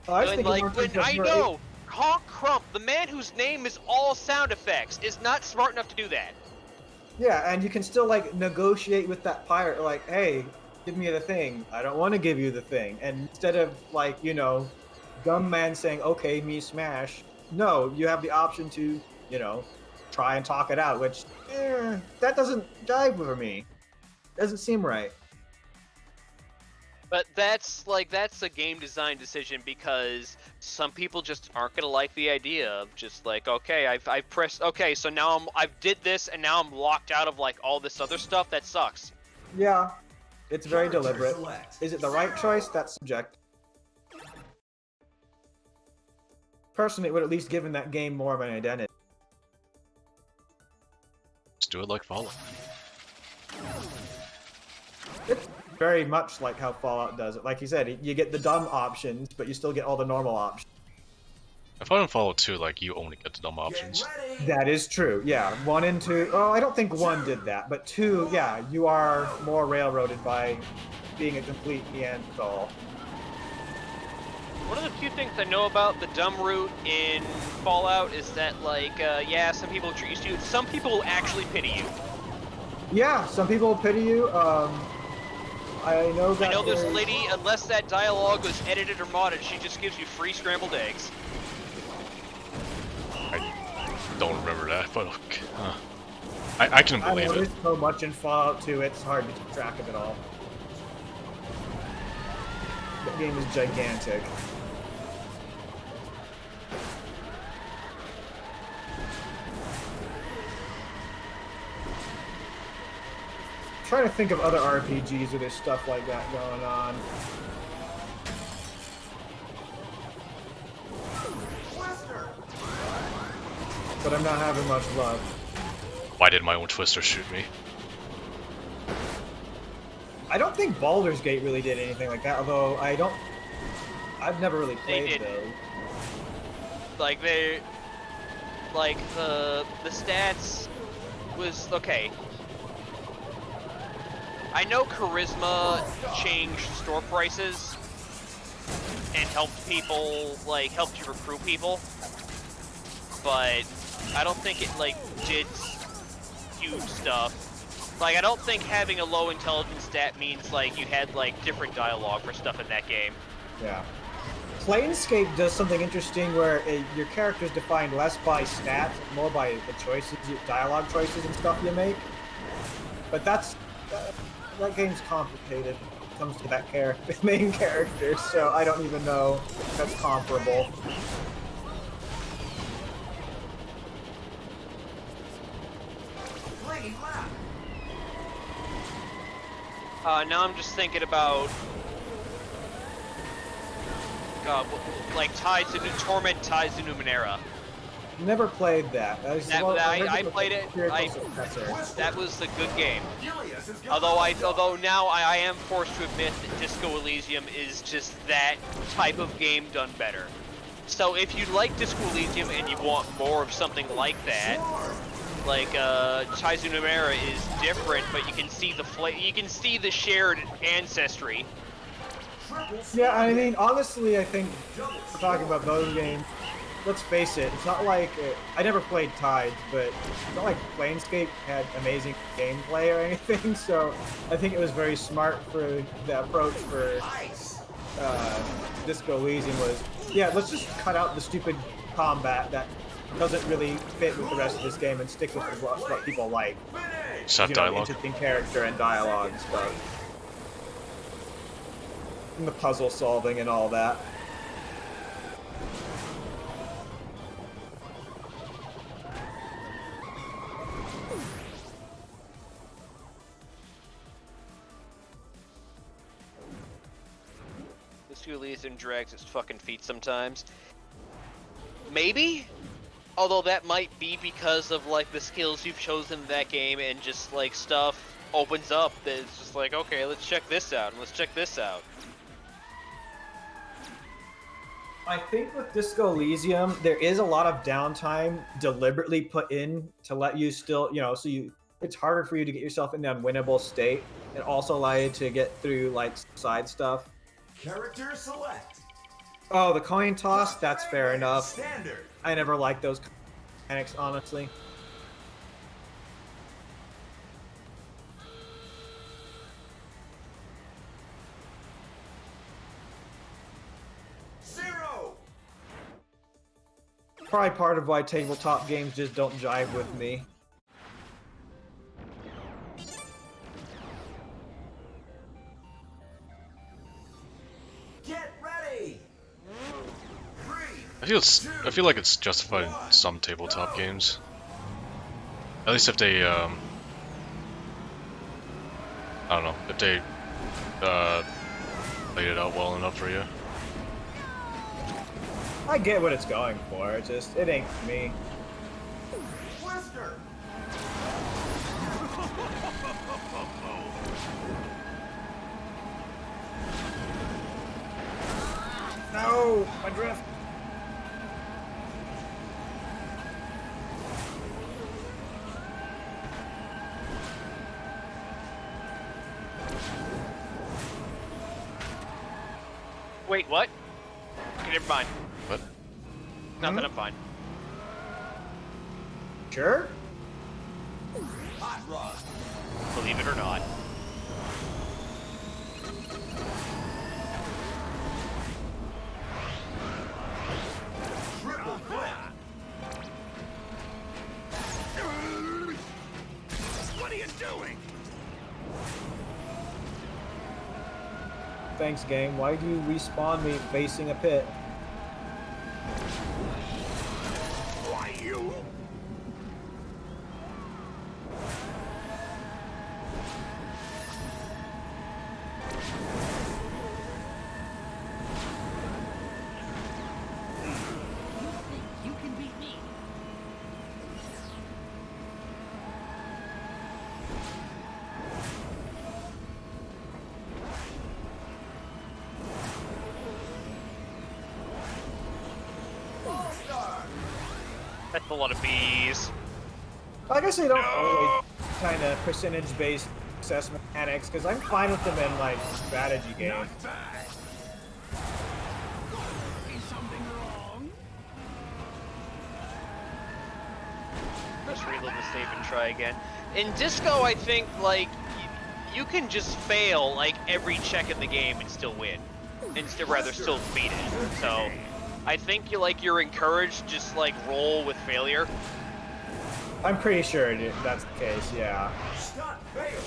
Speaker 1: I was
Speaker 4: And
Speaker 1: thinking
Speaker 4: like
Speaker 1: more
Speaker 4: when
Speaker 1: in terms
Speaker 4: I
Speaker 1: of-
Speaker 4: know Honk Crump, the man whose name is all sound effects, is not smart enough to do that.
Speaker 1: Yeah, and you can still like negotiate with that pirate, like, hey, give me the thing. I don't want to give you the thing. And instead of like, Gunman saying, okay, me smash, no, you have the option to, try and talk it out, which that doesn't jive with me. Doesn't seem right.
Speaker 4: But that's a game design decision because some people just aren't gonna like the idea of just like, okay, I've pressed, okay, so now I've did this and now I'm locked out of like all this other stuff. That sucks.
Speaker 1: Yeah, it's very
Speaker 2: Character
Speaker 1: deliberate.
Speaker 2: select.
Speaker 1: Is it the right choice? That's subjective. Personally, it would at least given that game more of an identity.
Speaker 3: Just do it like Fallout.
Speaker 1: It's very much like how Fallout does it. Like you said, you get the dumb options, but you still get all the normal options.
Speaker 3: I found in Fallout 2, like, you only get the dumb
Speaker 2: Get
Speaker 3: options.
Speaker 2: ready.
Speaker 1: That is true. Yeah, 1 and 2. Oh, I don't think 1 did that, but 2, yeah, you are more railroaded by being a complete Neanderthal.
Speaker 4: One of the few things I know about the dumb route in Fallout is that, like, yeah, some people treat you. Some people actually pity you.
Speaker 1: Yeah, some people pity you. I know that.
Speaker 4: I know this lady, unless that dialogue was edited or modded, she just gives you free scrambled eggs.
Speaker 3: I don't remember that, but okay. I can
Speaker 1: I
Speaker 3: believe
Speaker 1: know
Speaker 3: it.
Speaker 1: there's so much in Fallout 2, it's hard to keep track of it all. The game is gigantic. Trying to think of other RPGs where there's stuff like that going on. But I'm not having much luck.
Speaker 3: Why did my own Twister shoot me?
Speaker 1: I don't think Baldur's Gate really did anything like that, although I've never really played
Speaker 4: didn't.
Speaker 1: those.
Speaker 4: Like the stats was okay. I know Charisma changed store prices and helped people, like, helped you recruit people, but I don't think it, like, did huge stuff. Like, I don't think having a low intelligence stat means, like, you had, like, different dialogue for stuff in that game.
Speaker 1: Yeah. Planescape does something interesting where your character is defined less by stats, more by the choices, dialogue choices and stuff you make. But that game's complicated when it comes to that character, main character, so I don't even know if that's comparable.
Speaker 2: Green lap.
Speaker 4: Now I'm just thinking about, God, like Torment Ties to Numenera.
Speaker 1: Never played that.
Speaker 4: I played it. That was a good game. Although now I am forced to admit that Disco Elysium is just that type of game done better. So if you like Disco Elysium and you want more of something like that, like Ties to Numenera is different, but you can see the shared ancestry.
Speaker 1: Yeah, I mean, honestly, I think we're talking about those games. Let's face it, it's not like I never played Tides, but it's not like Planescape had amazing gameplay or anything. So I think it was very smart for the approach for Disco Elysium was, yeah, let's just cut out the stupid combat that doesn't really fit with the rest of this game and stick with what people like.
Speaker 3: Just have dialogue.
Speaker 1: Interesting character and dialogue and stuff. And the puzzle solving and all that.
Speaker 4: Disco Elysium drags its fucking feet sometimes. Maybe? Although that might be because of, like, the skills you've chosen in that game and just, like, stuff opens up that it's just like, okay, let's check this out, and let's check this out.
Speaker 1: I think with Disco Elysium, there is a lot of downtime deliberately put in to let you still, it's harder for you to get yourself in an unwinnable state and also allow you to get through, like, side stuff.
Speaker 2: Character select.
Speaker 1: Oh, the coin toss? That's fair enough.
Speaker 2: Standard.
Speaker 1: I never liked those mechanics, honestly. probably part of why tabletop games just don't jive with me.
Speaker 2: Get ready.
Speaker 3: I feel like it's justified in some tabletop games. At least if they I don't know, if they laid it out well enough for you.
Speaker 1: I get what it's going for. It just it ain't for me.
Speaker 2: Twister.
Speaker 1: No, my drift.
Speaker 4: Wait, what? Okay, never mind.
Speaker 3: What?
Speaker 4: Nothing, I'm fine.
Speaker 1: Sure.
Speaker 2: Hot rod.
Speaker 4: Believe it or not.
Speaker 2: Triple flip.
Speaker 5: What are you doing?
Speaker 1: Thanks, game. Why do you respawn me facing a pit?
Speaker 5: Why you? You can beat me.
Speaker 4: That's a lot of bees.
Speaker 1: I guess they don't really kind of percentage-based success mechanics because I'm fine with them in like strategy games.
Speaker 5: Not bad. Is something wrong?
Speaker 4: Let's reload the save and try again. In Disco, I think, like, you can just fail, like, every check in the game and still win. And still beat it. So, I think you're encouraged to just, like, roll with failure.
Speaker 1: I'm pretty sure that's the case, yeah.
Speaker 2: Stunt fail.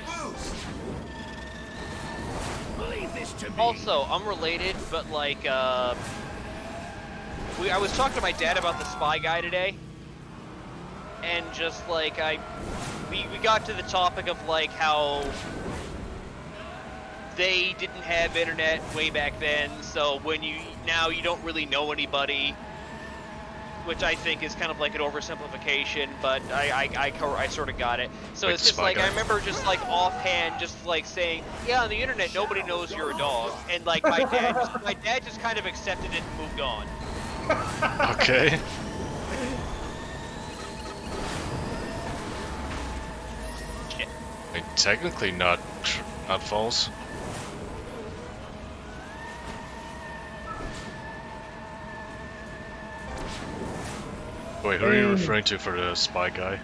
Speaker 2: Boost.
Speaker 5: Leave this to me.
Speaker 4: Also, unrelated, but, like, I was talking to my dad about the Spy Guy today. And just, like, we got to the topic of, like, how they didn't have internet way back then, so now you don't really know anybody, which I think is kind of like an oversimplification, but I sort of got it. So
Speaker 3: Like
Speaker 4: it's just
Speaker 3: Spy
Speaker 4: like,
Speaker 3: Guy.
Speaker 4: I remember just like offhand, just like saying, yeah, on the internet, nobody knows you're a dog. And like my dad just kind of accepted it and moved on.
Speaker 3: Okay.
Speaker 4: Shit.
Speaker 3: I mean, technically not false. Wait, who are you referring to for the Spy Guy?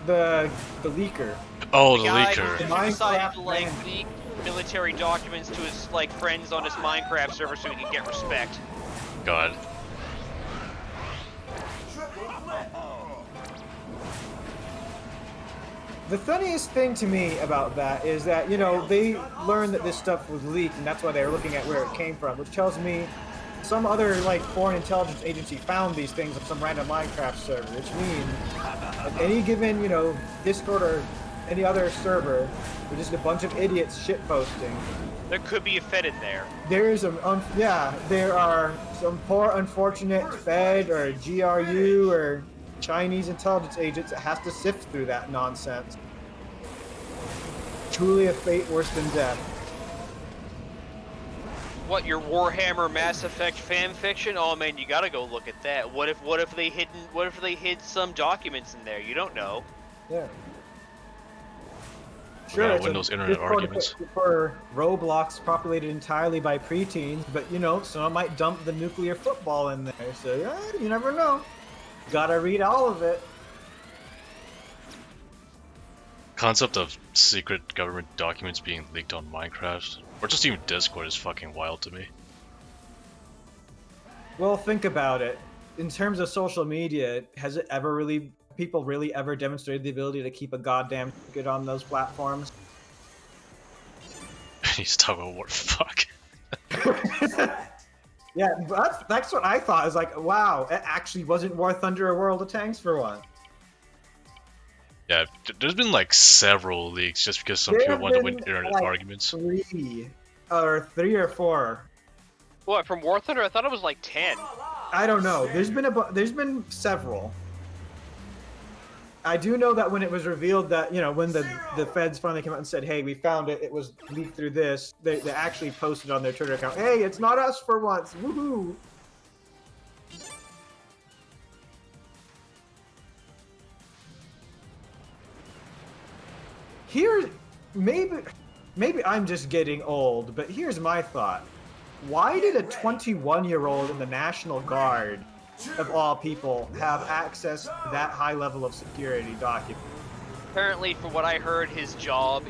Speaker 1: The leaker.
Speaker 3: Oh, the
Speaker 4: Guy
Speaker 3: leaker.
Speaker 4: who
Speaker 1: Minecraft
Speaker 4: decided to like
Speaker 1: man.
Speaker 4: leak military documents to his like friends on his Minecraft server so he can get respect.
Speaker 3: God.
Speaker 2: Triple flip.
Speaker 1: The funniest thing to me about that is that, you know, they learned that this stuff was leaked and that's why they were looking at where it came from, which tells me some other, like, foreign intelligence agency found these things on some random Minecraft server, which means at any given, you know, Discord or any other server, with just a bunch of idiots shitposting,
Speaker 4: There could be a Fed in there.
Speaker 1: there is there are some poor unfortunate Fed or GRU or Chinese intelligence agents that has to sift through that nonsense. Truly a fate worse than death.
Speaker 4: What, your Warhammer Mass Effect fan fiction? Oh man, you gotta go look at that. What if they hid some documents in there? You don't know.
Speaker 1: Yeah.
Speaker 3: Yeah,
Speaker 1: it's
Speaker 3: win
Speaker 1: a
Speaker 3: those internet
Speaker 1: Discord
Speaker 3: arguments.
Speaker 1: for Roblox populated entirely by preteens, but you know, someone might dump the nuclear football in there, so yeah, you never know. Gotta read all of it.
Speaker 3: Concept of secret government documents being leaked on Minecraft, or just even Discord, is fucking wild to me.
Speaker 1: Well, think about it. In terms of social media, has it ever really, people really ever demonstrated the ability to keep a goddamn secret on those platforms?
Speaker 3: He's talking about what fuck.
Speaker 1: Yeah, that's what I thought. Is like, wow, it actually wasn't War Thunder or World of Tanks for one.
Speaker 3: Yeah, there's been like several leaks just because some
Speaker 1: There
Speaker 3: people
Speaker 1: have
Speaker 3: want to win
Speaker 1: been,
Speaker 3: internet
Speaker 1: like,
Speaker 3: arguments.
Speaker 1: three or four.
Speaker 4: What, from War Thunder? I thought it was like 10.
Speaker 1: I don't know. There's been several. I do know that when it was revealed that, you know, when the feds finally came out and said, hey, we found it, it was leaked through this, they actually posted on their Twitter account, hey, it's not us for once, woohoo! Here, maybe I'm just getting old, but here's my thought. Why did a 21-year-old in the National Guard, of all people, have access to that high level of security document?
Speaker 4: Apparently, from what I heard, his job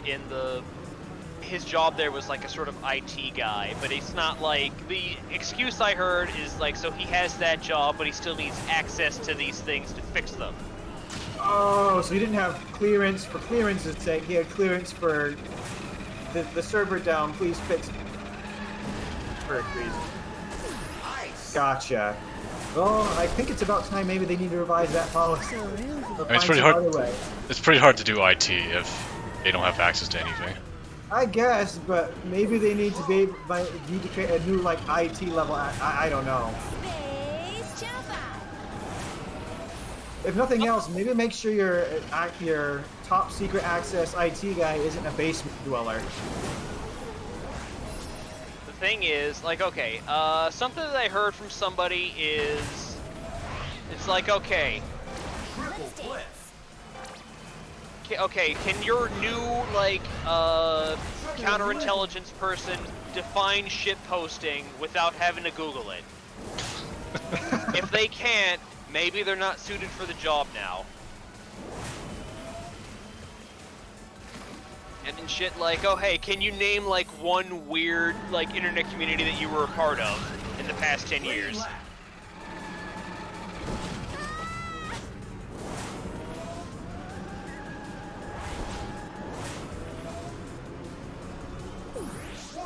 Speaker 4: there was like a sort of IT guy, but it's not like, the excuse I heard is like, so he has that job, but he still needs access to these things to fix them.
Speaker 1: Oh, so he didn't have clearance for clearance's sake, he had clearance for the server down, please fix it. For a reason. Gotcha. Well, I think it's about time maybe they need to revise that policy. Or
Speaker 3: I mean, it's
Speaker 1: find
Speaker 3: pretty
Speaker 1: some
Speaker 3: hard.
Speaker 1: other way.
Speaker 3: It's pretty hard to do IT if they don't have access to anything.
Speaker 1: I guess, but maybe they need to need to create a new like IT level. I don't know.
Speaker 6: Space Jumper.
Speaker 1: If nothing else, maybe make sure your top secret access IT guy isn't a basement dweller.
Speaker 4: The thing is, like, okay, something that I heard from somebody is, it's like, okay, can your new, like, counterintelligence person define shit posting without having to Google it? If they can't, maybe they're not suited for the job now. And then shit like, oh hey, can you name like one weird like internet community that you were a part of in the past 10 years?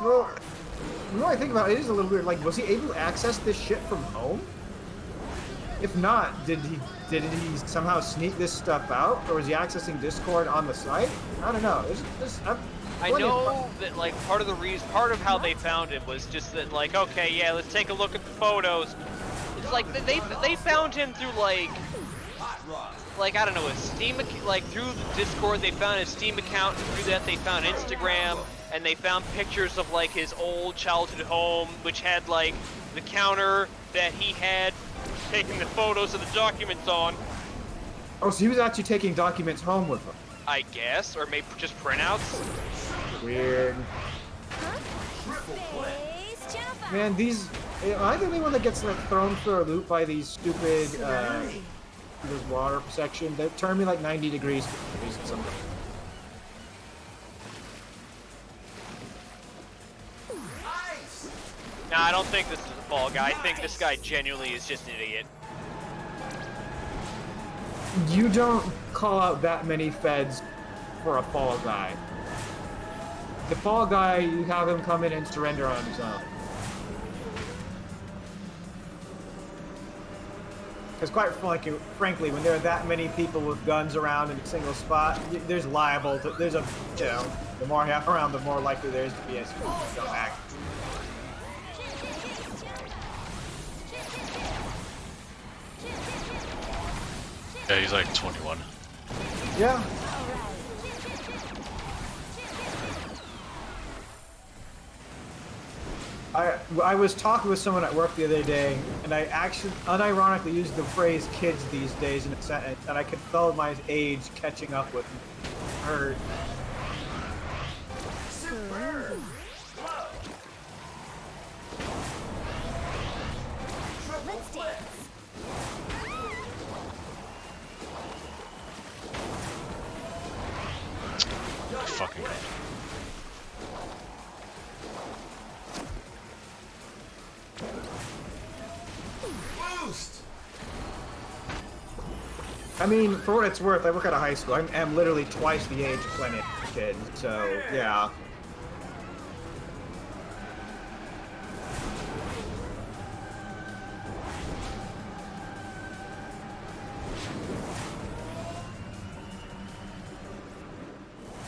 Speaker 1: Well, the more I think about it, it is a little weird. Like, was he able to access this shit from home? If not, did he somehow sneak this stuff out, or was he accessing Discord on the site? I don't know.
Speaker 4: I know that like part of how they found him was just that like, okay, yeah, let's take a look at the photos. It's like they found him through like I don't know, a Steam, like through the Discord they found his Steam account, and through that they found Instagram, and they found pictures of like his old childhood home, which had like the counter that he had taking the photos of the documents on.
Speaker 1: Oh, so he was actually taking documents home with him.
Speaker 4: I guess, or maybe just printouts.
Speaker 1: Weird.
Speaker 6: Space Jumper.
Speaker 1: Man, am I the only one that gets like thrown for a loop by these stupid this water section? They turn me like 90 degrees for some reason sometimes.
Speaker 4: Nah, I don't think this is a fall guy. I think this guy genuinely is just an idiot.
Speaker 1: You don't call out that many feds for a fall guy. The fall guy, you have him come in and surrender on his own. Because quite frankly, when there are that many people with guns around in a single spot, the more you have around, the more likely there is to be a scumbag.
Speaker 3: Yeah, he's like 21.
Speaker 1: Yeah. I was talking with someone at work the other day, and I actually unironically used the phrase "kids" these days in a sentence, and I could feel my age catching up with her.
Speaker 6: Let's dance.
Speaker 1: I mean, for what it's worth, I work at a high school. I'm literally twice the age of plenty of kids, so yeah.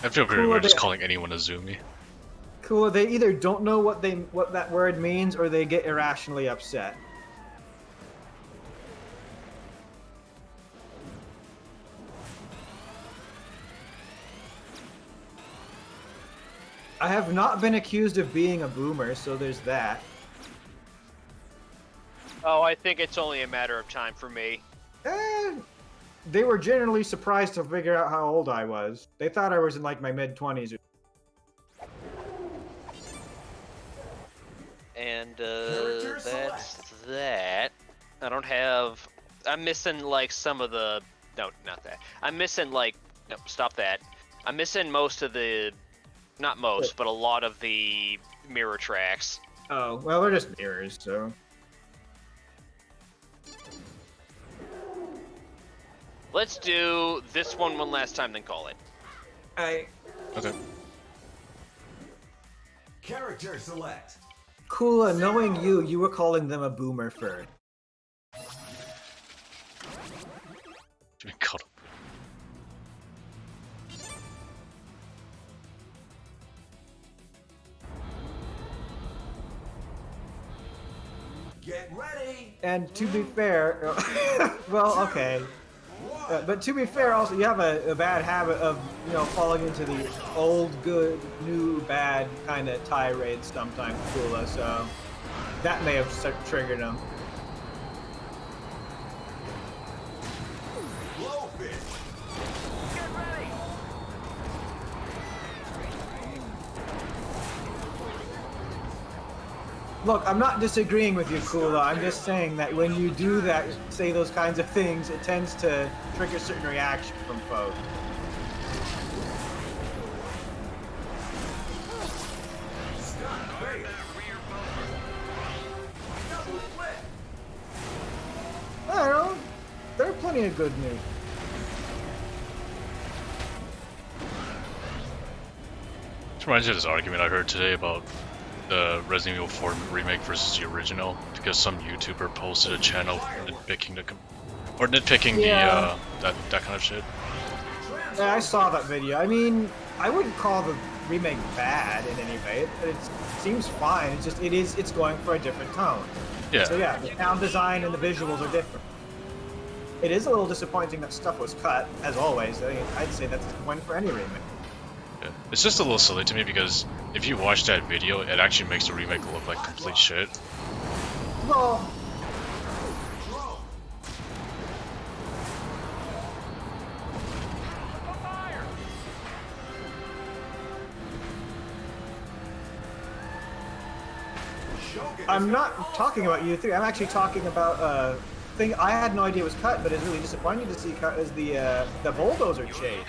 Speaker 3: I feel pretty
Speaker 1: Cool,
Speaker 3: weird just
Speaker 1: they-
Speaker 3: calling anyone a Zoomy.
Speaker 1: Cool. They either don't know what that word means, or they get irrationally upset. I have not been accused of being a boomer, so there's that.
Speaker 4: Oh, I think it's only a matter of time for me.
Speaker 1: They were generally surprised to figure out how old I was. They thought I was in like my mid-20s.
Speaker 4: And
Speaker 2: Character
Speaker 4: that's that. I don't have. I'm missing like some of the. No, not that. I'm missing like. No, stop that. I'm missing most of the. Not most, but a lot of the mirror tracks.
Speaker 1: Oh, well, they're just mirrors, so.
Speaker 4: Let's do this one last time, then call it.
Speaker 3: Okay.
Speaker 2: Character select.
Speaker 1: Kula, knowing you were calling them a boomer for.
Speaker 3: God.
Speaker 2: Get ready.
Speaker 1: And to be fair, well, okay. But to be fair, also, you have a bad habit of, falling into the old good, new bad kind of tirade sometimes, Kula, so that may have triggered him.
Speaker 2: Blowfish.
Speaker 1: Look, I'm not disagreeing with you, Kula. I'm just saying that when you do that, say those kinds of things, it tends to trigger certain reaction from folks. I don't know. There are plenty of good news.
Speaker 3: This reminds me of this argument I heard today about the Resident Evil 4 remake versus the original, because some YouTuber posted a channel nitpicking
Speaker 1: Yeah.
Speaker 3: that kind of shit.
Speaker 1: Yeah, I saw that video. I mean, I wouldn't call the remake bad in any way. It seems fine. It's going for a different tone.
Speaker 3: Yeah.
Speaker 1: So yeah, the sound design and the visuals are different. It is a little disappointing that stuff was cut, as always. I'd say that's disappointing for any remake.
Speaker 3: Yeah. It's just a little silly to me because if you watch that video, it actually makes the remake look like complete shit.
Speaker 1: Well, I'm not talking about U3. I'm actually talking about a thing I had no idea was cut, but it's really disappointing to see cut is the bulldozer chase.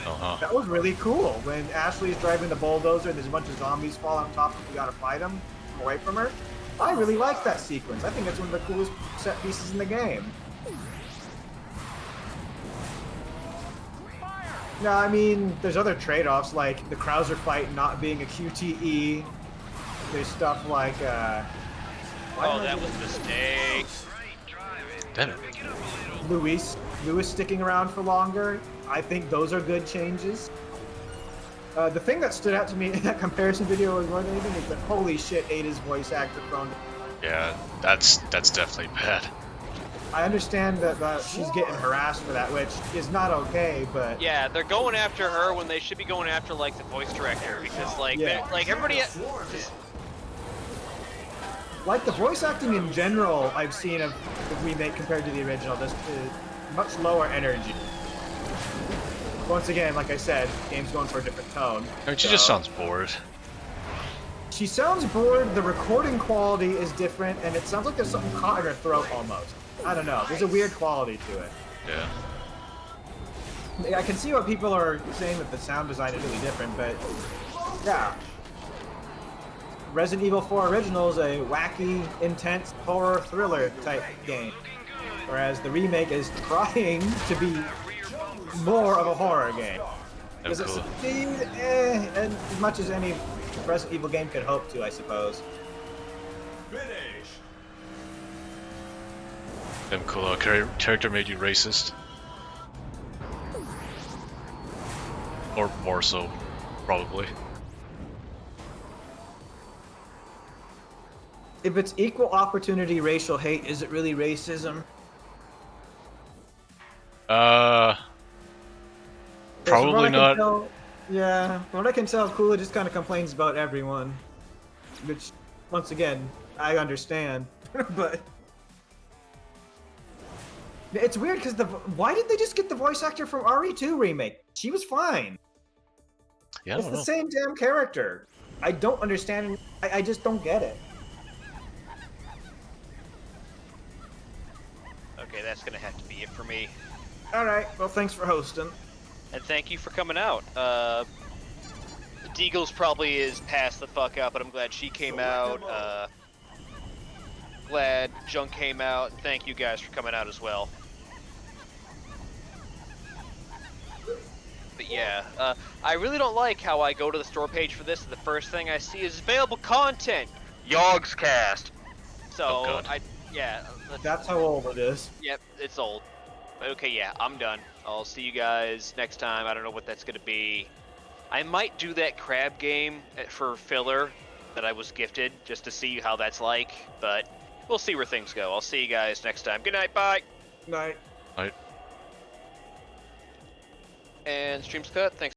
Speaker 3: Uh-huh.
Speaker 1: That was really cool. When Ashley's driving the bulldozer, there's a bunch of zombies fall on top, and you gotta fight them away from her. I really like that sequence. I think it's one of the coolest set pieces in the game. No, I mean, there's other trade-offs, like the Krauser fight not being a QTE. There's stuff like,
Speaker 4: Oh, that was a mistake.
Speaker 3: Damn it.
Speaker 1: Luis sticking around for longer. I think those are good changes. The thing that stood out to me in that comparison video was more than anything is that holy shit, Ada's voice actor prone.
Speaker 3: Yeah, that's definitely bad.
Speaker 1: I understand that she's getting harassed for that, which is not okay, but
Speaker 4: Yeah, they're going after her when they should be going after like the voice director because like
Speaker 1: Yeah.
Speaker 4: like everybody.
Speaker 1: like the voice acting in general, I've seen of the remake compared to the original. This is much lower energy. Once again, like I said, the game's going for a different tone.
Speaker 3: I mean, she just sounds bored.
Speaker 1: She sounds bored, the recording quality is different, and it sounds like there's something caught in her throat almost. I don't know, there's a weird quality to it.
Speaker 3: Yeah.
Speaker 1: I can see what people are saying that the sound design is really different, but yeah. Resident Evil 4 Original is a wacky, intense horror thriller type game. whereas the remake is trying to be more of a horror game.
Speaker 3: Oh,
Speaker 1: Does it
Speaker 3: cool.
Speaker 1: succeed? And as much as any Resident Evil game could hope to, I suppose.
Speaker 2: Finish.
Speaker 3: Damn cool. Our character made you racist. Or more so, probably.
Speaker 1: If it's equal opportunity racial hate, is it really racism? 'Cause from what
Speaker 3: Probably
Speaker 1: I can
Speaker 3: not.
Speaker 1: tell- yeah, from what I can tell, Kula just kind of complains about everyone. Which, once again, I understand. But it's weird because why did they just get the voice actor from RE2 remake? She was fine.
Speaker 3: Yeah, I
Speaker 1: It's
Speaker 3: don't
Speaker 1: the
Speaker 3: know.
Speaker 1: same damn character. I don't understand. I just don't get it.
Speaker 4: Okay, that's gonna have to be it for me.
Speaker 1: All right. Well, thanks for hosting.
Speaker 4: And thank you for coming out. Deagle's probably is passed the fuck out, but I'm glad she came out. Glad Junk came out. Thank you guys for coming out as well. But yeah, I really don't like how I go to the store page for this, and the first thing I see is available content. Yogscast. So
Speaker 3: Oh, God.
Speaker 4: yeah.
Speaker 1: That's how old it is.
Speaker 4: Yep, it's old. But okay, yeah, I'm done. I'll see you guys next time. I don't know what that's gonna be. I might do that crab game for filler that I was gifted, just to see how that's like, but we'll see where things go. I'll see you guys next time. Good night, bye!
Speaker 1: Night.
Speaker 3: Right.
Speaker 4: And stream's cut, thanks.